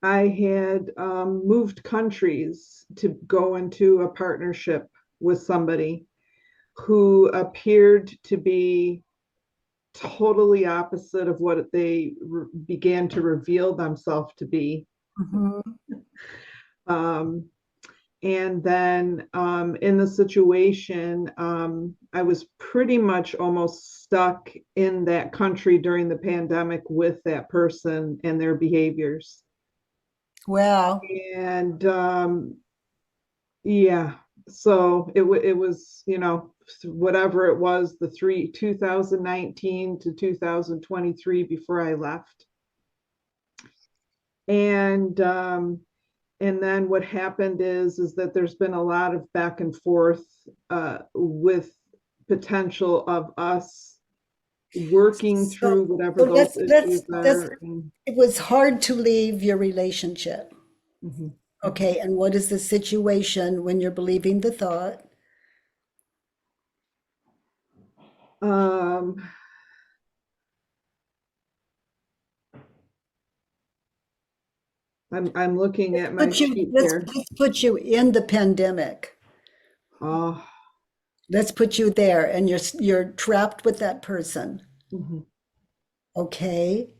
I had moved countries to go into a partnership with somebody who appeared to be totally opposite of what they began to reveal themselves to be. Mhm. And then in the situation, I was pretty much almost stuck in that country during the pandemic with that person and their behaviors. Wow. And yeah, so it was, whatever it was, 2019 to 2023 before I left. And then what happened is that there's been a lot of back and forth with potential of us working through whatever So those issues are. it was hard to leave your relationship. Mhm. Okay, and what is the situation when you're believing the thought? I'm looking at my sheet here. Let's put you in the pandemic. Oh, Let's put you there, and you're trapped with that person. mhm. Okay.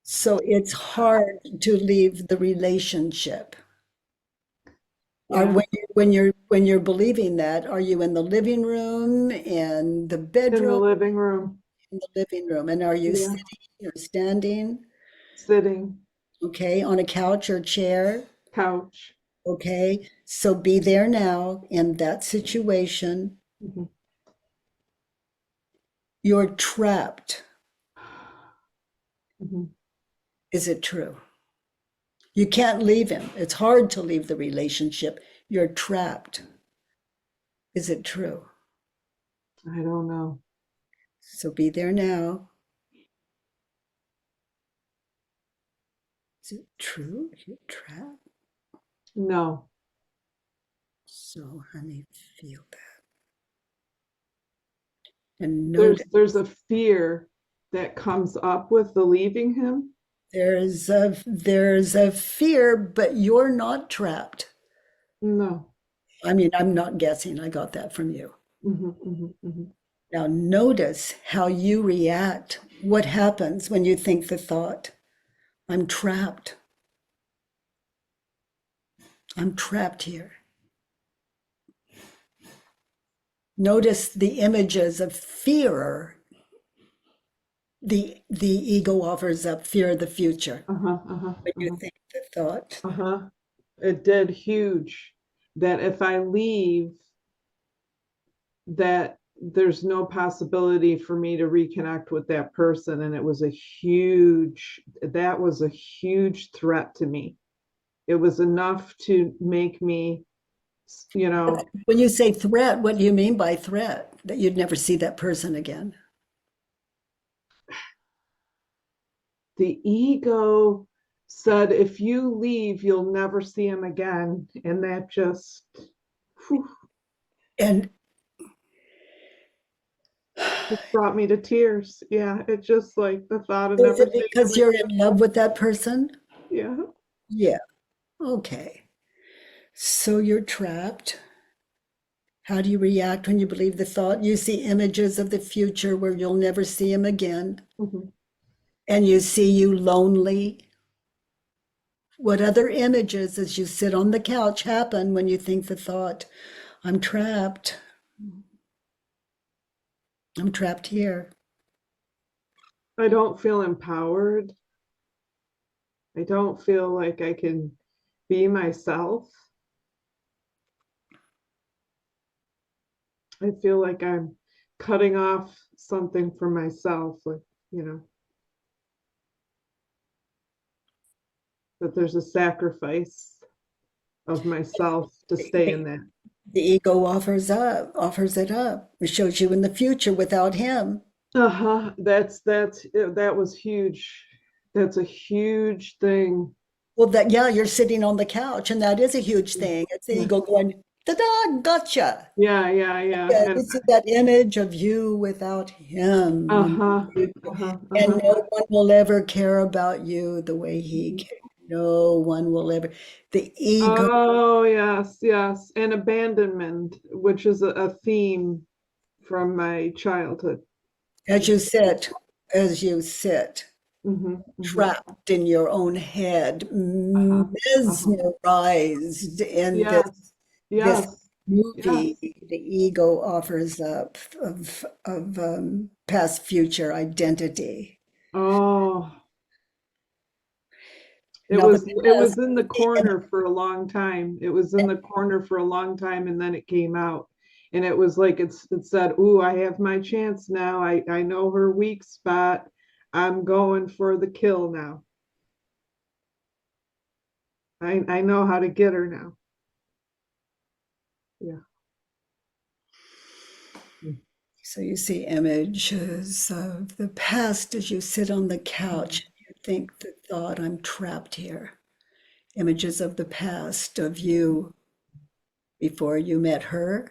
So it's hard to leave the relationship. Or Yeah. when you're believing that, are you in the living room and the In the bedroom? living room, In the living room. And are you Yeah. sitting or standing? sitting, Okay, on a couch or chair? couch. Okay, so be there now in that situation. Mhm. You're trapped. Mhm. Is it true? You can't leave him. It's hard to leave the relationship. You're trapped. Is it true? I don't know. So be there now. Is it true? You're trapped. No. So, honey, feel that. And There's a fear that comes up with the leaving him. there's a fear, but you're not trapped. No. I mean, I'm not guessing. I got that from you. Mhm, mhm, mhm. Now notice how you react. What happens when you think the thought, I'm trapped. I'm trapped here. Notice the images of fear. The ego offers up fear of the future. When you think the thought, It did huge that if I leave, that there's no possibility for me to reconnect with that person. And it was that was a huge threat to me. It was enough to make me, when you say threat, what do you mean by threat? That you'd never see that person again? the ego said, if you leave, you'll never see him again. And that just, whew. And just brought me to tears. Yeah, it just like the thought of Is never it seeing because them you're in love with that person? again. Yeah. Yeah. Okay. So you're trapped. How do you react when you believe the thought? You see images of the future where you'll never see him again, Mhm. and you see you lonely. What other images as you sit on the couch happen when you think the thought, I'm trapped? I'm trapped here. I don't feel empowered. I don't feel like I can be myself. I feel like I'm cutting off something for myself, like, you know, that there's a sacrifice of myself to stay in that. The ego offers it up. It shows you in the future without him. Uh-huh. That was huge. That's a huge thing. Well, you're sitting on the couch, and that is a huge thing. It's the ego going, ta-da, gotcha. Yeah. Yeah, And, you see that image of you without him. uh-huh. And no one will ever care about you the way he cares. No one will ever. The ego. Oh, yes. And abandonment, which is a theme from my childhood. As you sit, Mhm. trapped in your own head, Uh-huh. mesmerized in Yes. this movie Yes. the ego offers up of past future identity. Oh, it Now, was the past- in the corner for a long time. It was in the corner for a long time, and then it came out. And it was like it said, "Ooh, I have my chance now. I know her weak spot. I'm going for the kill now. I know how to get her now." Yeah. So you see images of the past as you sit on the couch. You think the thought, I'm trapped here. Images of the past of you before you met her.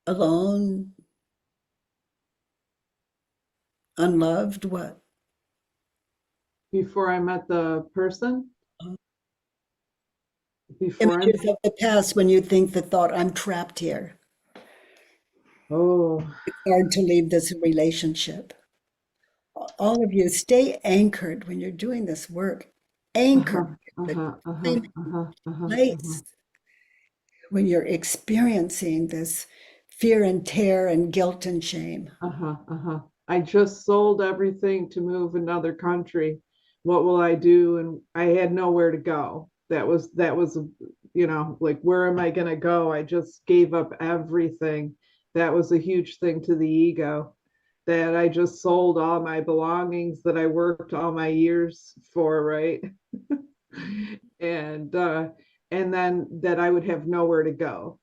Alone. Unloved, what? Before I met the person. Before I Images of the past when you think the thought, I'm trapped here. Oh. It's hard to leave this relationship. All of you stay anchored when you're doing this work. Anchored in the place when you're experiencing this fear and terror and guilt and shame. I just sold everything to move another country. What will I do? And I had nowhere to go. That was, you know, like, where am I going to go? I just gave up everything. That was a huge thing to the ego, that I just sold all my belongings that I worked all my years for, right? And then that I would have nowhere to go.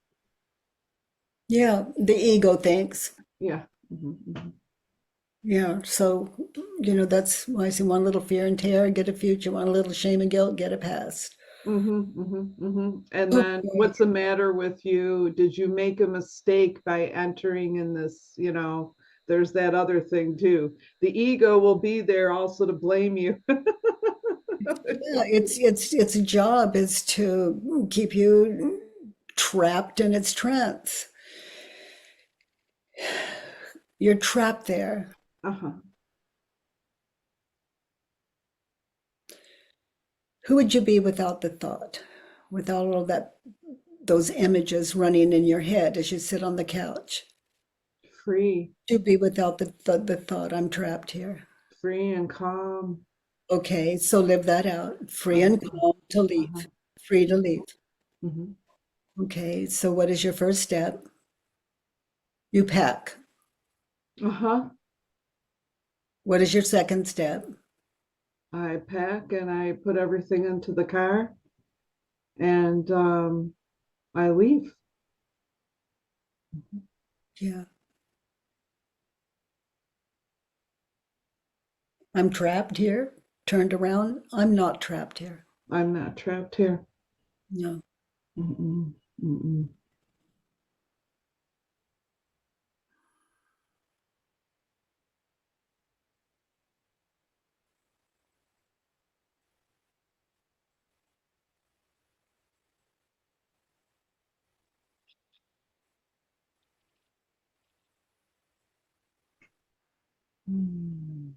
Yeah, the ego thinks. Yeah. Yeah, so, you know, that's why I say one little fear and terror, get a future, one little shame and guilt, get a past. And then what's the matter with you? Did you make a mistake by entering in this? You know, there's that other thing too. The ego will be there also to blame you. Yeah, its job is to keep you trapped in its trance. You're trapped there. Who would you be without the thought, without all those images running in your head as you sit on the couch? Free. You'd be without the thought, I'm trapped here. Free and calm. Okay, so live that out. Free and calm to leave. Free to leave. Okay, so what is your first step? You pack. What is your second step? I pack and I put everything into the car, and I leave. Yeah. I'm trapped here. Turned around. I'm not trapped here. I'm not trapped here. No. Mm.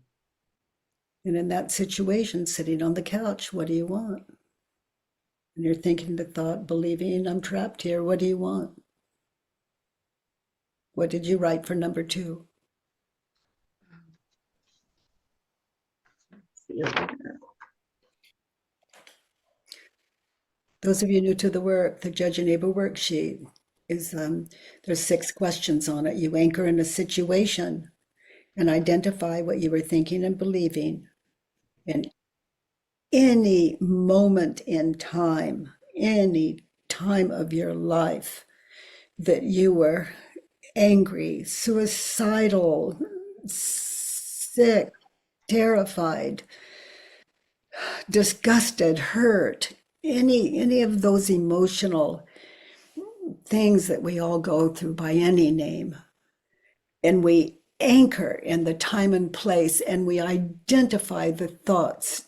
And in that situation, sitting on the couch, what do you want? And you're thinking the thought, believing I'm trapped here. What do you want? What did you write for number 2? Those of you new to the work, the Judge and Neighbor worksheet is, there's 6 questions on it. You anchor in a situation and identify what you were thinking and believing in any moment in time, any time of your life that you were angry, suicidal, sick, terrified, disgusted, hurt, any of those emotional things that we all go through by any name. And we anchor in the time and place, and we identify the thoughts,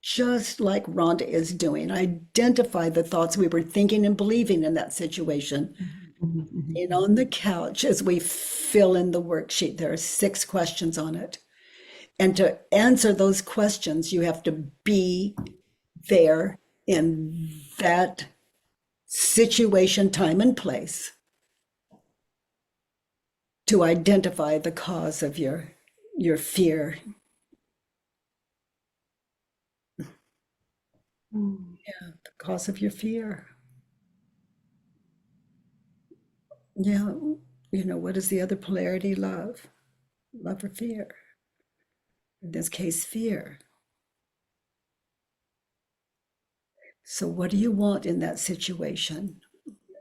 just like Rhonda is doing. Identify the thoughts we were thinking and believing in that situation. And on the couch, as we fill in the worksheet, there are 6 questions on it. And to answer those questions, you have to be there in that situation, time, and place to identify the cause of your fear. Yeah, the cause of your fear. Yeah, you know, what is the other polarity? Love or fear? In this case, fear. So what do you want in that situation?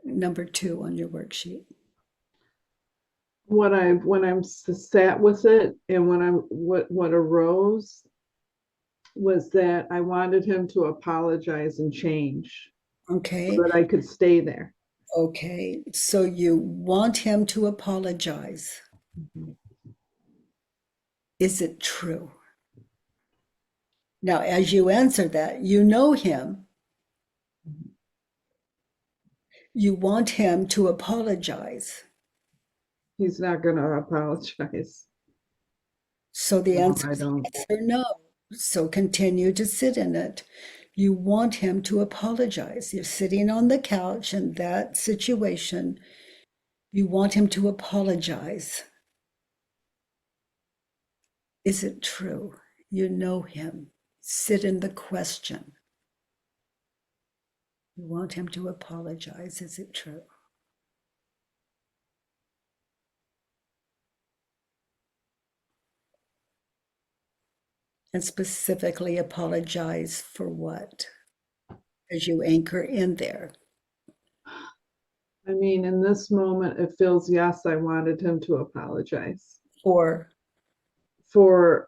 Number 2 on your worksheet. When I'm sat with it, and what arose was that I wanted him to apologize and change Okay. so that I could stay there. Okay. So you want him to apologize. Is it true? Now, as you answer that, you know him. You want him to apologize. He's not going to apologize. So the No, answer I is don't. yes or no. So continue to sit in it. You want him to apologize. You're sitting on the couch in that situation. You want him to apologize. Is it true? You know him. Sit in the question. You want him to apologize. Is it true? And specifically apologize for what? As you anchor in there. I mean, in this moment, it feels, yes, I wanted him to apologize For the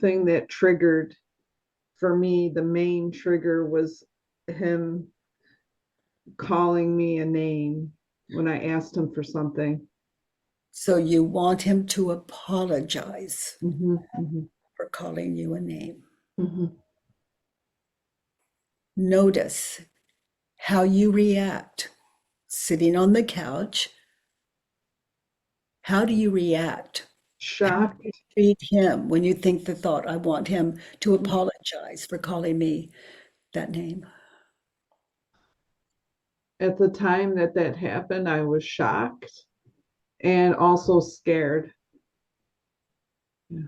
thing that triggered for me. The main trigger was him calling me a name when I asked him for something. so you want him to apologize Mm-hmm. for calling you a name. Mm-hmm. Notice how you react sitting on the couch. How do you react? Shocked. Treat him when you think the thought, I want him to apologize for calling me that name. At the time that happened, I was shocked and also scared. Yeah.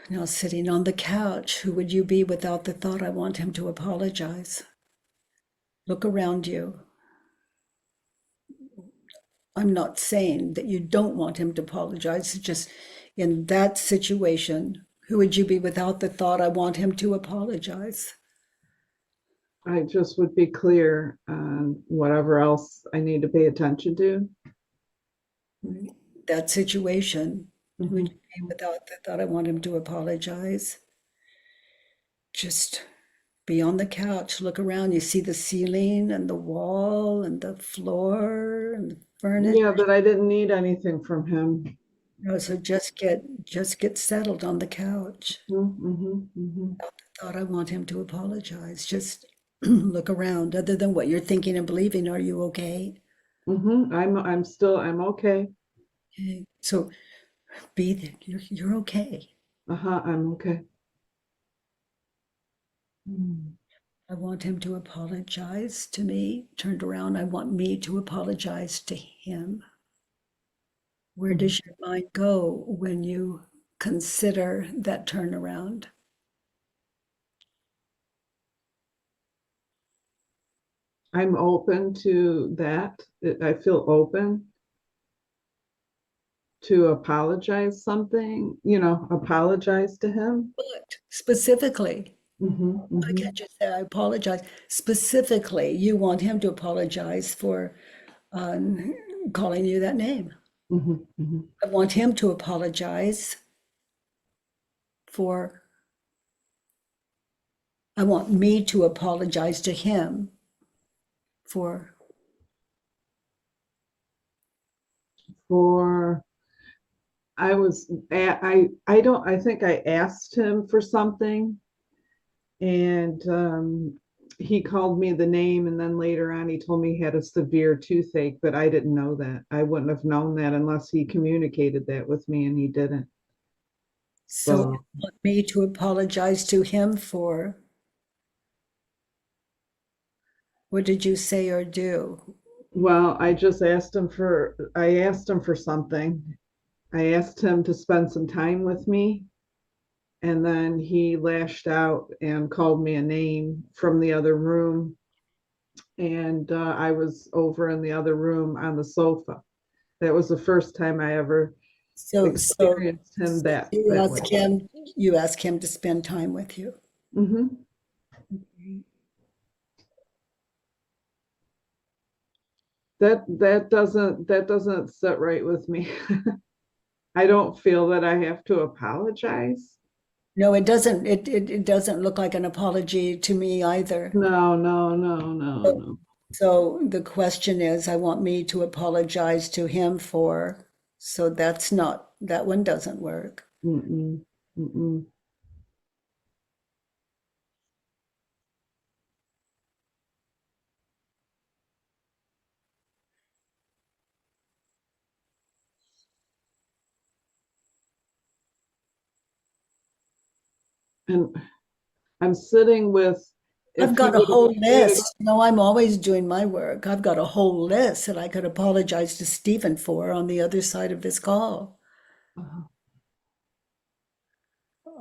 Now, sitting on the couch, who would you be without the thought, I want him to apologize? Look around you. I'm not saying that you don't want him to apologize. It's just in that situation, who would you be without the thought, I want him to apologize? I just would be clear on whatever else I need to pay attention to. That situation, Mhm. would you be without the thought, I want him to apologize? Just be on the couch, look around, you see the ceiling and the wall and the floor and the furniture. Yeah, but I didn't need anything from him. No, so just get settled on the couch. Mm-hmm. Mm-hmm. Thought, I want him to apologize. Just look around. Other than what you're thinking and believing, are you okay? I'm okay. Okay. So be there. You're okay. I'm okay. I want him to apologize to me. Turned around, I want me to apologize to him. Where does your mind go when you consider that turnaround? I'm open to that. I feel open to apologize apologize to him. But specifically, Mm-hmm, I can't just say I apologize. Specifically, you want him to apologize for calling you that name. I want him to apologize I want me to apologize to him for I think I asked him for something, and he called me the name, and then later on he told me he had a severe toothache, but I didn't know that. I wouldn't have known that unless he communicated that with me, and he didn't. So you want me to apologize to him for, what did you say or do? Well, I asked him for something. I asked him to spend some time with me, and then he lashed out and called me a name from the other room. And I was over in the other room on the sofa. That was the first time I ever experienced him that way. You ask him to spend time with you. That doesn't sit right with me. I don't feel that I have to apologize. No, it doesn't. It doesn't look like an apology to me either. No. So the question is, I want me to apologize to him for, so that one doesn't work. And I'm sitting with, I've got a whole list. No, I'm always doing my work. I've got a whole list that I could apologize to Stephen for on the other side of this call.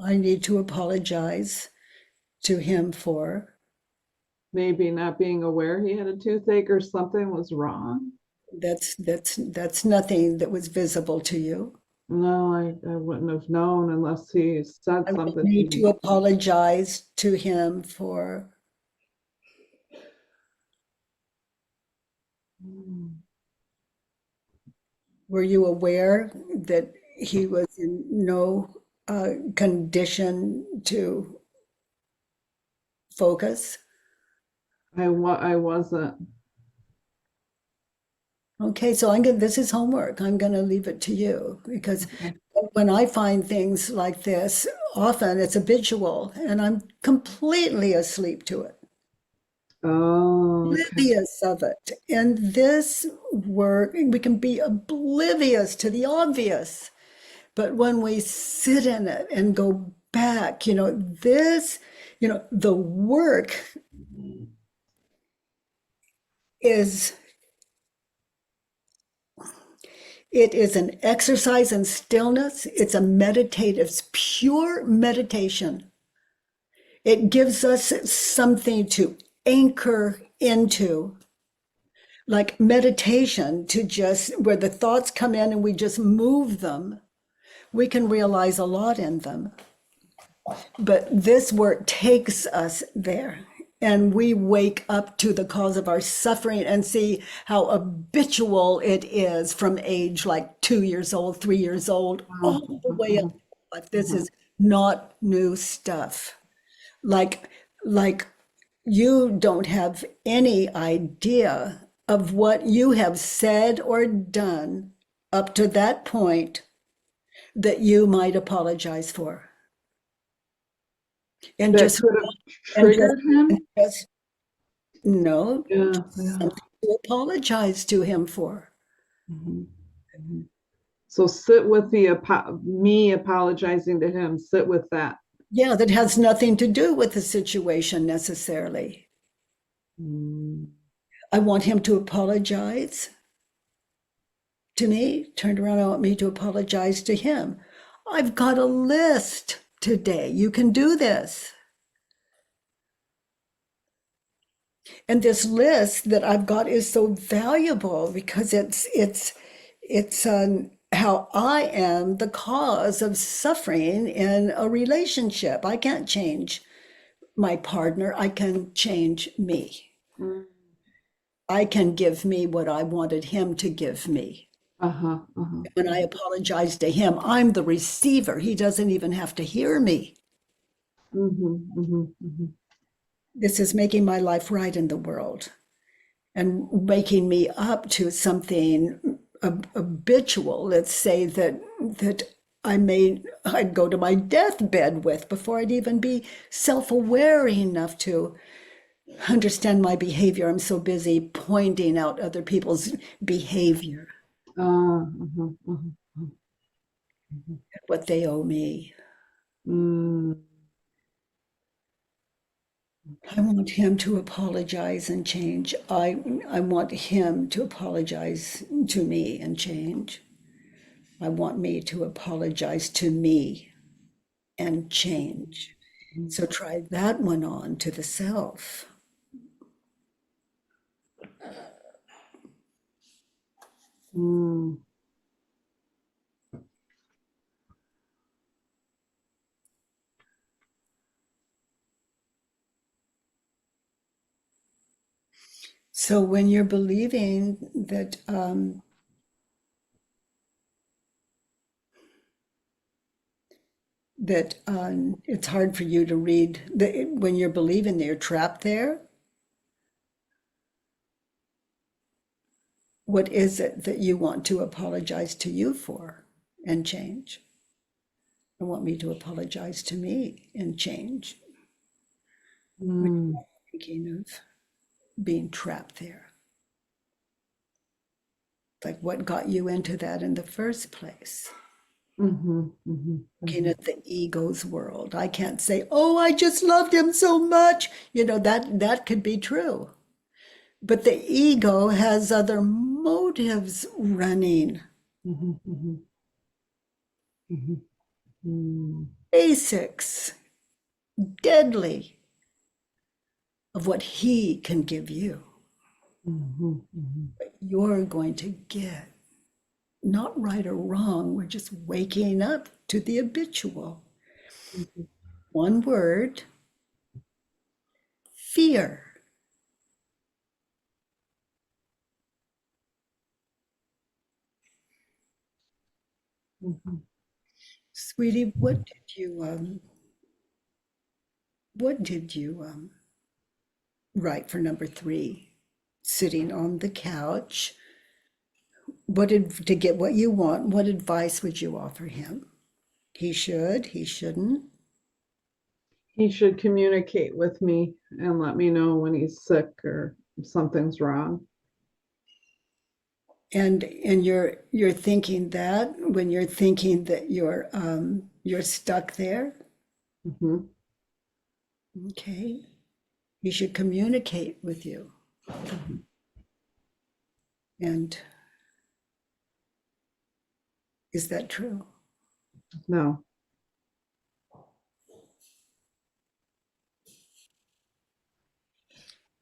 I need to apologize to him for maybe not being aware he had a toothache or something was wrong. That's nothing that was visible to you. No, I wouldn't have known unless he said something. I need to apologize to him for. Were you aware that he was in no condition to focus? I wasn't. Okay, so this is homework. I'm going to leave it to you, because when I find things like this, often it's habitual and I'm completely asleep to it. Oblivious of it. And this work, we can be oblivious to the obvious, but when we sit in it and go back, the work is an exercise in stillness. It's a meditative, it's pure meditation. It gives us something to anchor into, like meditation, to just, where the thoughts come in and we just move them, we can realize a lot in them. But this work takes us there, and we wake up to the cause of our suffering and see how habitual it is from age like 2 years old, 3 years old, all the way up. But this is not new stuff. Like you don't have any idea of what you have said or done up to that point that you might apologize for. And that just could have triggered him? no, Yeah. something to apologize to him for. Mhm. Mhm. So sit with me apologizing to him. Sit with that. Yeah, that has nothing to do with the situation necessarily. Mm. I want him to apologize to me, turned around, I want me to apologize to him. I've got a list today. You can do this. And this list that I've got is so valuable because it's how I am the cause of suffering in a relationship. I can't change my partner. I can change me. Mm. I can give me what I wanted him to give me. Uh-huh. Uh-huh. When I apologize to him, I'm the receiver. He doesn't even have to hear me. Mhm. Mhm. Mhm. This is making my life right in the world and waking me up to something habitual. Let's say that I'd go to my deathbed with before I'd even be self-aware enough to understand my behavior. I'm so busy pointing out other people's behavior, Uh-huh. Uh-huh. what they owe me. Mm. I want him to apologize and change. I want him to apologize to me and change. I want me to apologize to me and change. So try that one on to the self. Mm. So when you're believing that it's hard for you to read, when you're believing that you're trapped there, what is it that you want to apologize to you for and change? I want me to apologize to me and change. Mm. Thinking of being trapped there. Like what got you into that in the first place? Mhm. Mhm. Looking at the ego's world. I can't say, oh, I just loved him so much. That could be true. But the ego has other motives running, Mhm. Mhm. Mhm. Mm. basics, deadly, of what he can give you. Mhm. Mhm. But you're going to get, not right or wrong, we're just waking up to the habitual. Mhm. One word, fear. Mhm. Sweetie, what did you write for number 3? Sitting on the couch. To get what you want, what advice would you offer him? He shouldn't. He should communicate with me and let me know when he's sick or if something's wrong. And you're thinking that when you're thinking that you're stuck there. Mhm. Okay. He should communicate with you. And is that true? No.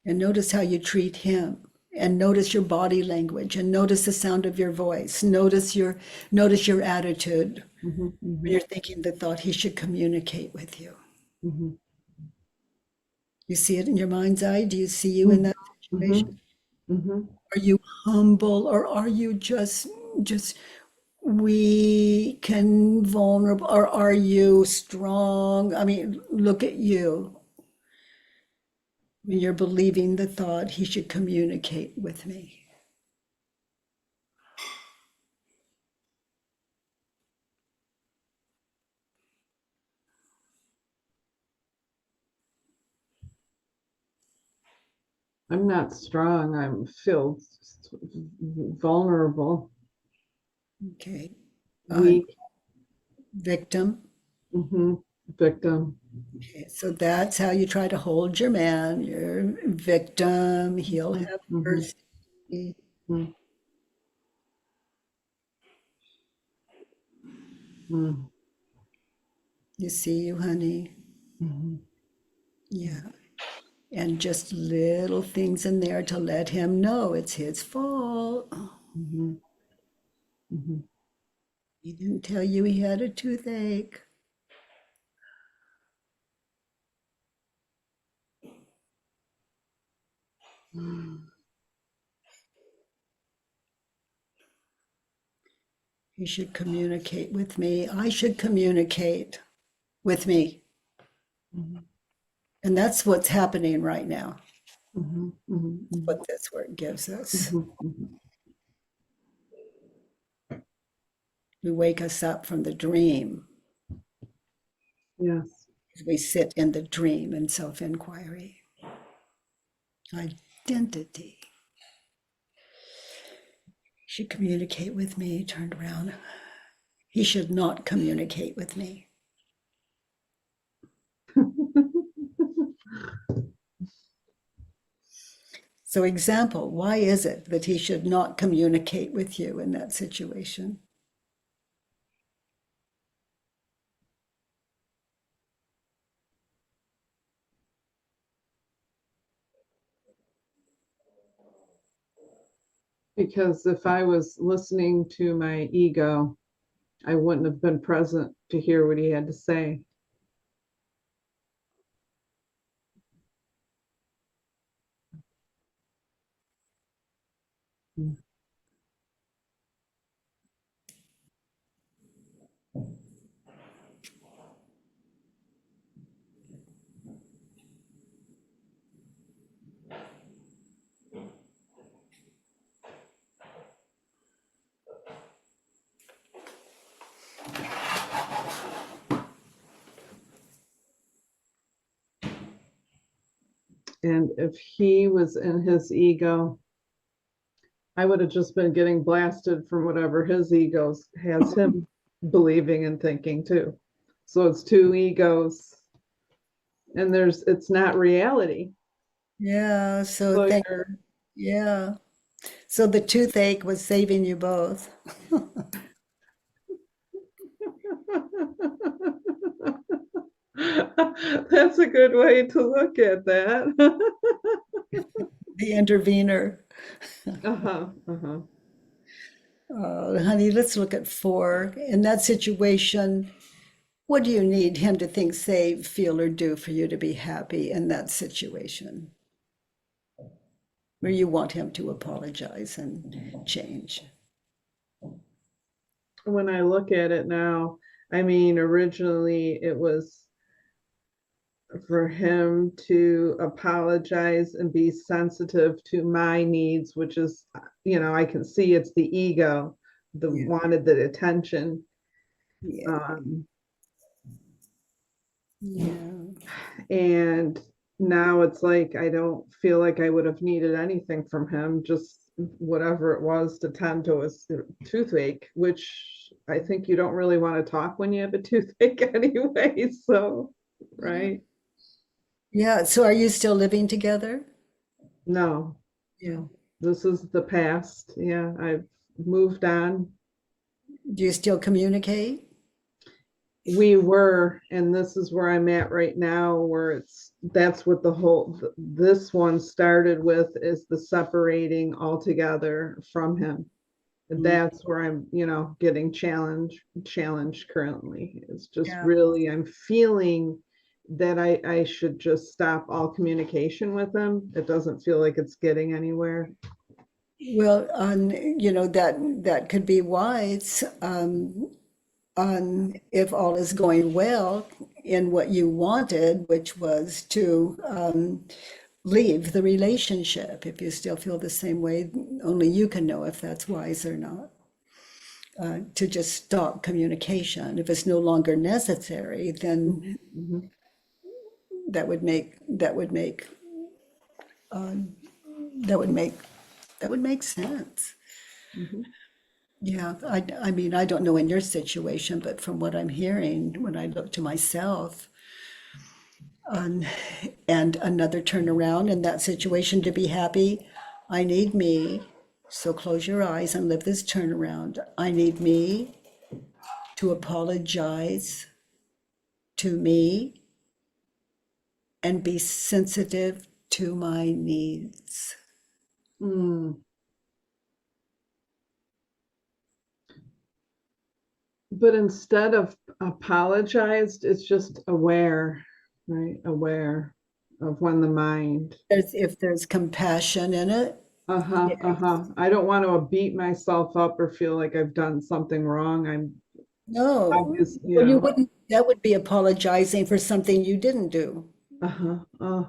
And notice how you treat him, and notice your body language, and notice the sound of your voice. Notice your attitude Mhm. when Mhm. you're thinking the thought he should communicate with you. Mhm. You see it in your mind's eye? Do you see you in that situation? Mhm. Mhm. Are you humble, or are you just weak and vulnerable, or are you strong? I mean, look at you. When you're believing the thought, he should communicate with me. I'm not strong. I'm feel vulnerable, Okay. weak, Victim. victim. Okay, so that's how you try to hold your man, your victim. He'll have mercy. Mm. Mm. You see, you honey. Yeah. And just little things in there to let him know it's his fault. He didn't tell you he had a toothache. He should communicate with me. I should communicate with me. And that's what's happening right now. What this work gives us. We wake us up from the dream. Yes. We sit in the dream and self-inquiry. Identity. He should communicate with me. Turned around. He should not communicate with me. So example, why is it that he should not communicate with you in that situation? Because if I was listening to my ego, I wouldn't have been present to hear what he had to say. And if he was in his ego, I would have just been getting blasted from whatever his ego has him believing and thinking too. So it's two egos, and it's not reality. Yeah, so yeah. So the toothache was saving you both. That's a good way to look at that. The intervener. Honey, let's look at 4. In that situation, what do you need him to think, say, feel, or do for you to be happy in that situation? Where you want him to apologize and change? When I look at it now, I mean, originally it was for him to apologize and be sensitive to my needs, which is, I can see it's the ego that wanted the attention. And now it's like I don't feel like I would have needed anything from him, just whatever it was to tend to his toothache, which I think you don't really want to talk when you have a toothache anyway. So, right? Yeah. So are you still living together? No. Yeah. This is the past. Yeah, I've moved on. Do you still communicate? We were, and this is where I'm at right now, where that's what this one started with, is the separating altogether from him. That's where I'm, getting challenged currently. It's just really, I'm feeling that I should just stop all communication with him. It doesn't feel like it's getting anywhere. Well, that could be wise. If all is going well in what you wanted, which was to leave the relationship. If you still feel the same way, only you can know if that's wise or not. To just stop communication. If it's no longer necessary, then that would make that would make sense. Yeah, I mean, I don't know in your situation, but from what I'm hearing, when I look to myself, and another turnaround in that situation to be happy, I need me. So close your eyes and live this turnaround. I need me to apologize to me and be sensitive to my needs. But instead of apologized, it's just aware, right? Aware of when the mind. If there's compassion in it. I don't want to beat myself up or feel like I've done something wrong. No, well, you wouldn't. That would be apologizing for something you didn't do. The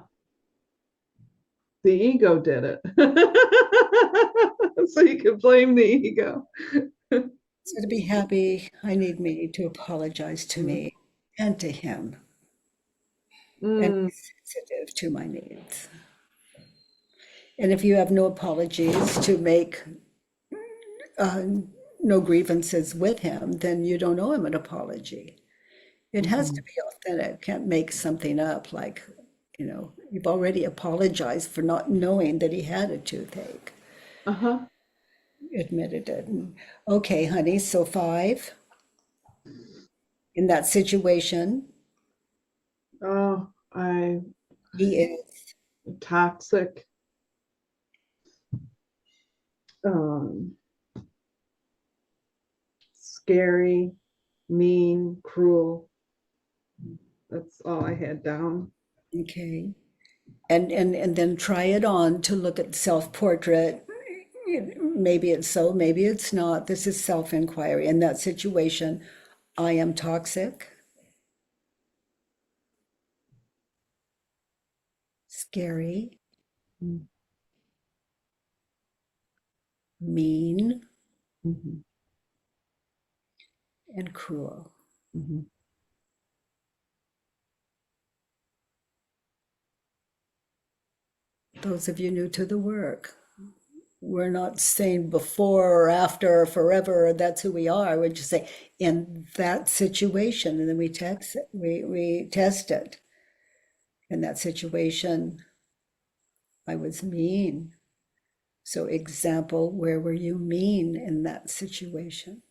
ego did it. So you can blame the ego. So to be happy, I need me to apologize to me and to him and be sensitive to my needs. And if you have no apologies to make, no grievances with him, then you don't owe him an apology. It has to be authentic. Can't make something up like, you've already apologized for not knowing that he had a toothache. Admitted it. Okay, honey, so 5. In that situation, he is toxic, scary, mean, cruel. That's all I had down. okay. And then try it on to look at self-portrait. Maybe it's so, maybe it's not. This is self-inquiry. In that situation, I am toxic, scary, mean, and cruel. Those of you new to the work, we're not saying before or after or forever, or that's who we are. We're just saying in that situation, and then we test it. In that situation, I was mean. So example, where were you mean in that situation?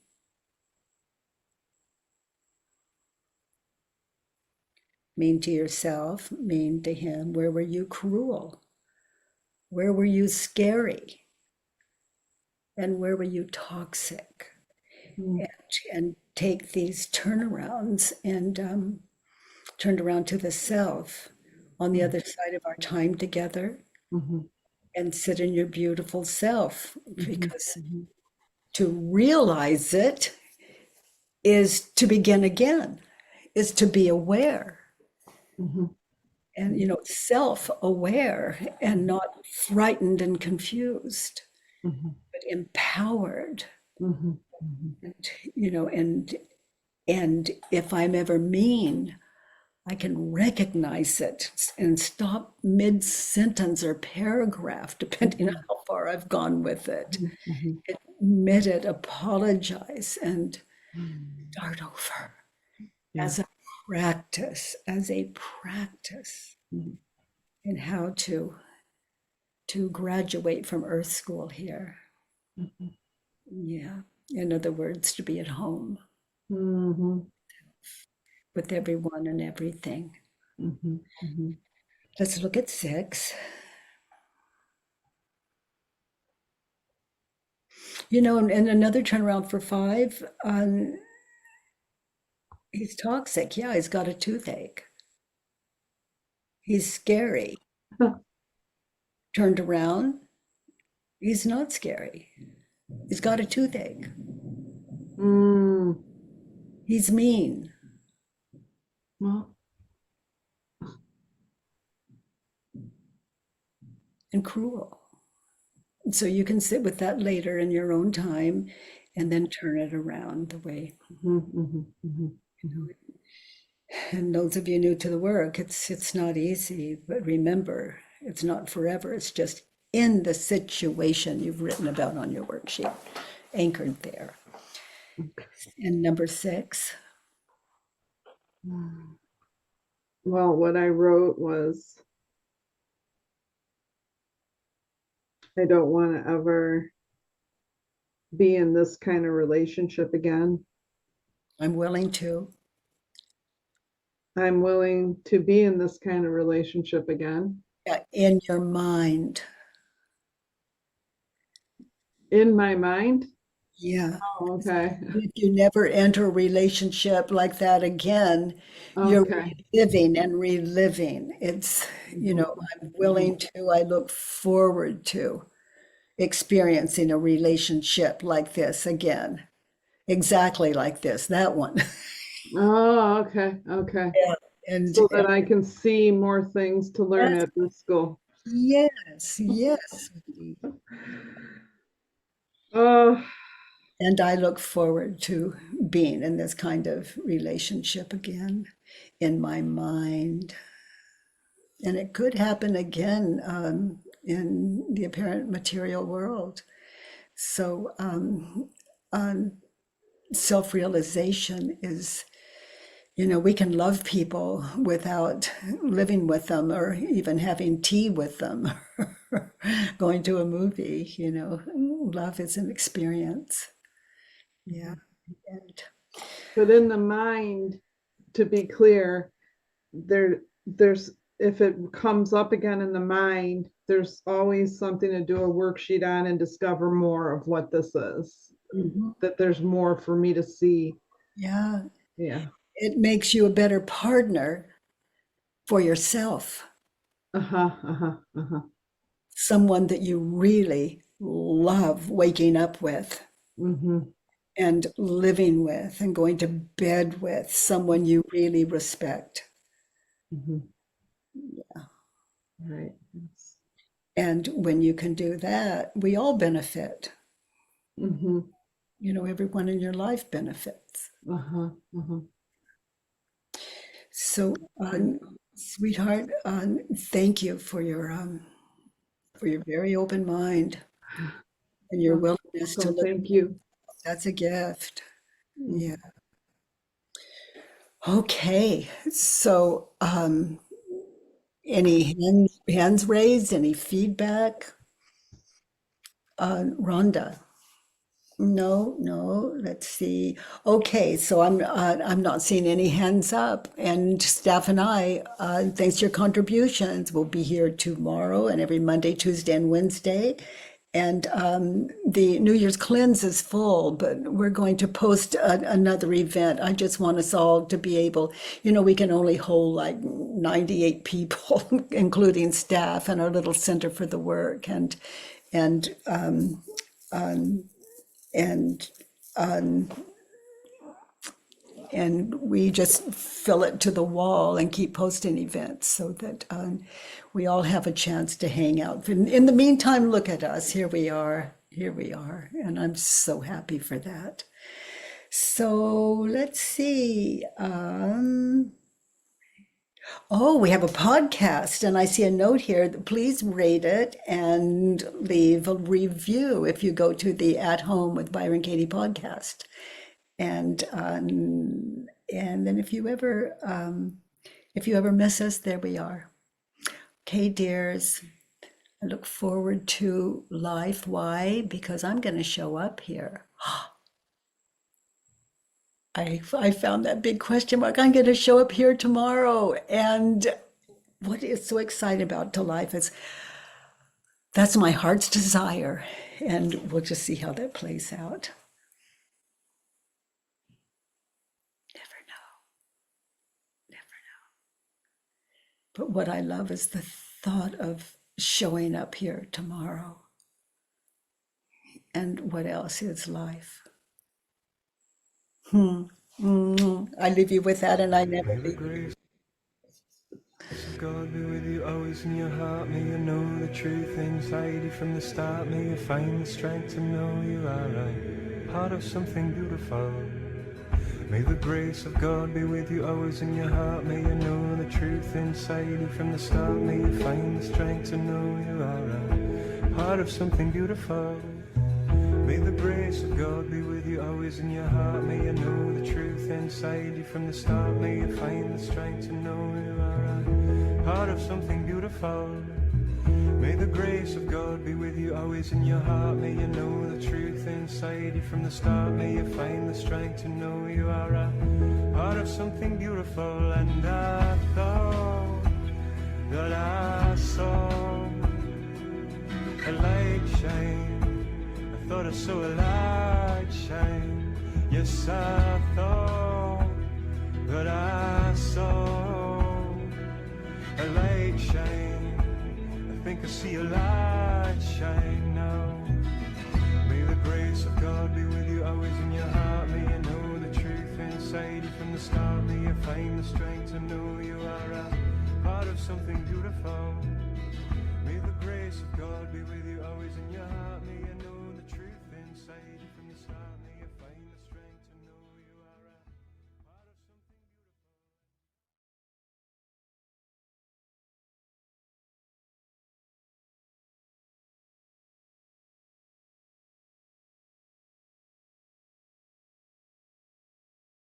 Mean to yourself, mean to him. Where were you cruel? Where were you scary? And where were you toxic? And take these turnarounds and turned around to the self on the other side of our time together and sit in your beautiful self, because to realize it is to begin again, is to be aware. And, self-aware and not frightened and confused, but empowered. And if I'm ever mean, I can recognize it and stop mid-sentence or paragraph, depending on how far I've gone with it. Admit it, apologize, and start over as a practice, in how to graduate from Earth School here. Yeah, in other words, to be at home with everyone and everything. Let's look at 6. And another turnaround for 5, he's toxic. Yeah, he's got a toothache. He's scary. Turned around, he's not scary. He's got a toothache. He's mean. And cruel. So you can sit with that later in your own time and then turn it around the way. And those of you new to the work, it's not easy, but remember, it's not forever. It's just in the situation you've written about on your worksheet, anchored there. And number 6. Well, what I wrote was, I don't want to ever be in this kind of relationship again. I'm willing to. I'm willing to be in this kind of relationship again. In your mind. In my mind? Yeah. Oh, okay. If you never enter a relationship like that again, you're Okay. living and reliving. It's, I'm willing to, I look forward to experiencing a relationship like this again. Exactly like this, that one. Oh, okay. Okay. And So that I can see more things to learn Yes. at this school. yes. Oh, And I look forward to being in this kind of relationship again in my mind. And it could happen again in the apparent material world. So self-realization is, we can love people without living with them or even having tea with them, going to a movie, love is an experience. Yeah. And but in the mind, to be clear, there's if it comes up again in the mind, there's always something to do a worksheet on and discover more of what this is. That there's more for me to see. yeah, Yeah. it makes you a better partner for yourself, someone that you really love waking up with and living with and going to bed with, someone you really respect. Yeah. Right. Yes. And when you can do that, we all benefit. Everyone in your life benefits. So, sweetheart, thank you for your very open mind and your willingness to look. Thank you. That's a gift. Yeah. Okay. So, any hands raised? Any feedback? Rhonda. No. Let's see. Okay, so I'm not seeing any hands up. And staff and I, thanks to your contributions, we'll be here tomorrow and every Monday, Tuesday, and Wednesday. And the New Year's cleanse is full, but we're going to post another event. I just want us all to be able, we can only hold like 98 people, including staff and our little center for the work, and we just fill it to the wall and keep posting events so that we all have a chance to hang out. In the meantime, look at us. Here we are. And I'm so happy for that. So let's see. We have a podcast, and I see a note here. Please rate it and leave a review if you go to the At Home with Byron Katie podcast. And then if you ever miss us, there we are. Okay, dears, I look forward to life. Why? Because I'm going to show up here. I found that big question mark. I'm going to show up here tomorrow. And what is so exciting about to life is that's my heart's desire. And we'll just see how that plays out. Never know. But what I love is the thought of showing up here tomorrow. And what else is life? I leave you with that, and I never leave you. God be with you always in your heart. May you know the truth inside you from the start. May you find the strength to know you are right, part of something beautiful. May the grace of God be with you always in your heart. May you know the truth inside you from the start. May you find the strength to know you are right, part of something beautiful. May the grace of God be with you always in your heart. May you know the truth inside you from the start. May you find the strength to know you are part of something beautiful. May the grace of God be with you always in your heart. May you know the truth inside you from the start. May you find the strength to know you are a part of something beautiful. And I thought that I saw a light shine. I thought I saw a light shine. Yes, I thought that I saw a light shine. I think I see a light shine now. May the grace of God be with you always in your heart. May you know the truth inside you from the start. May you find the strength to know you are a part of something beautiful. May the grace of God be with you always in your heart. May you know the truth inside you from the start.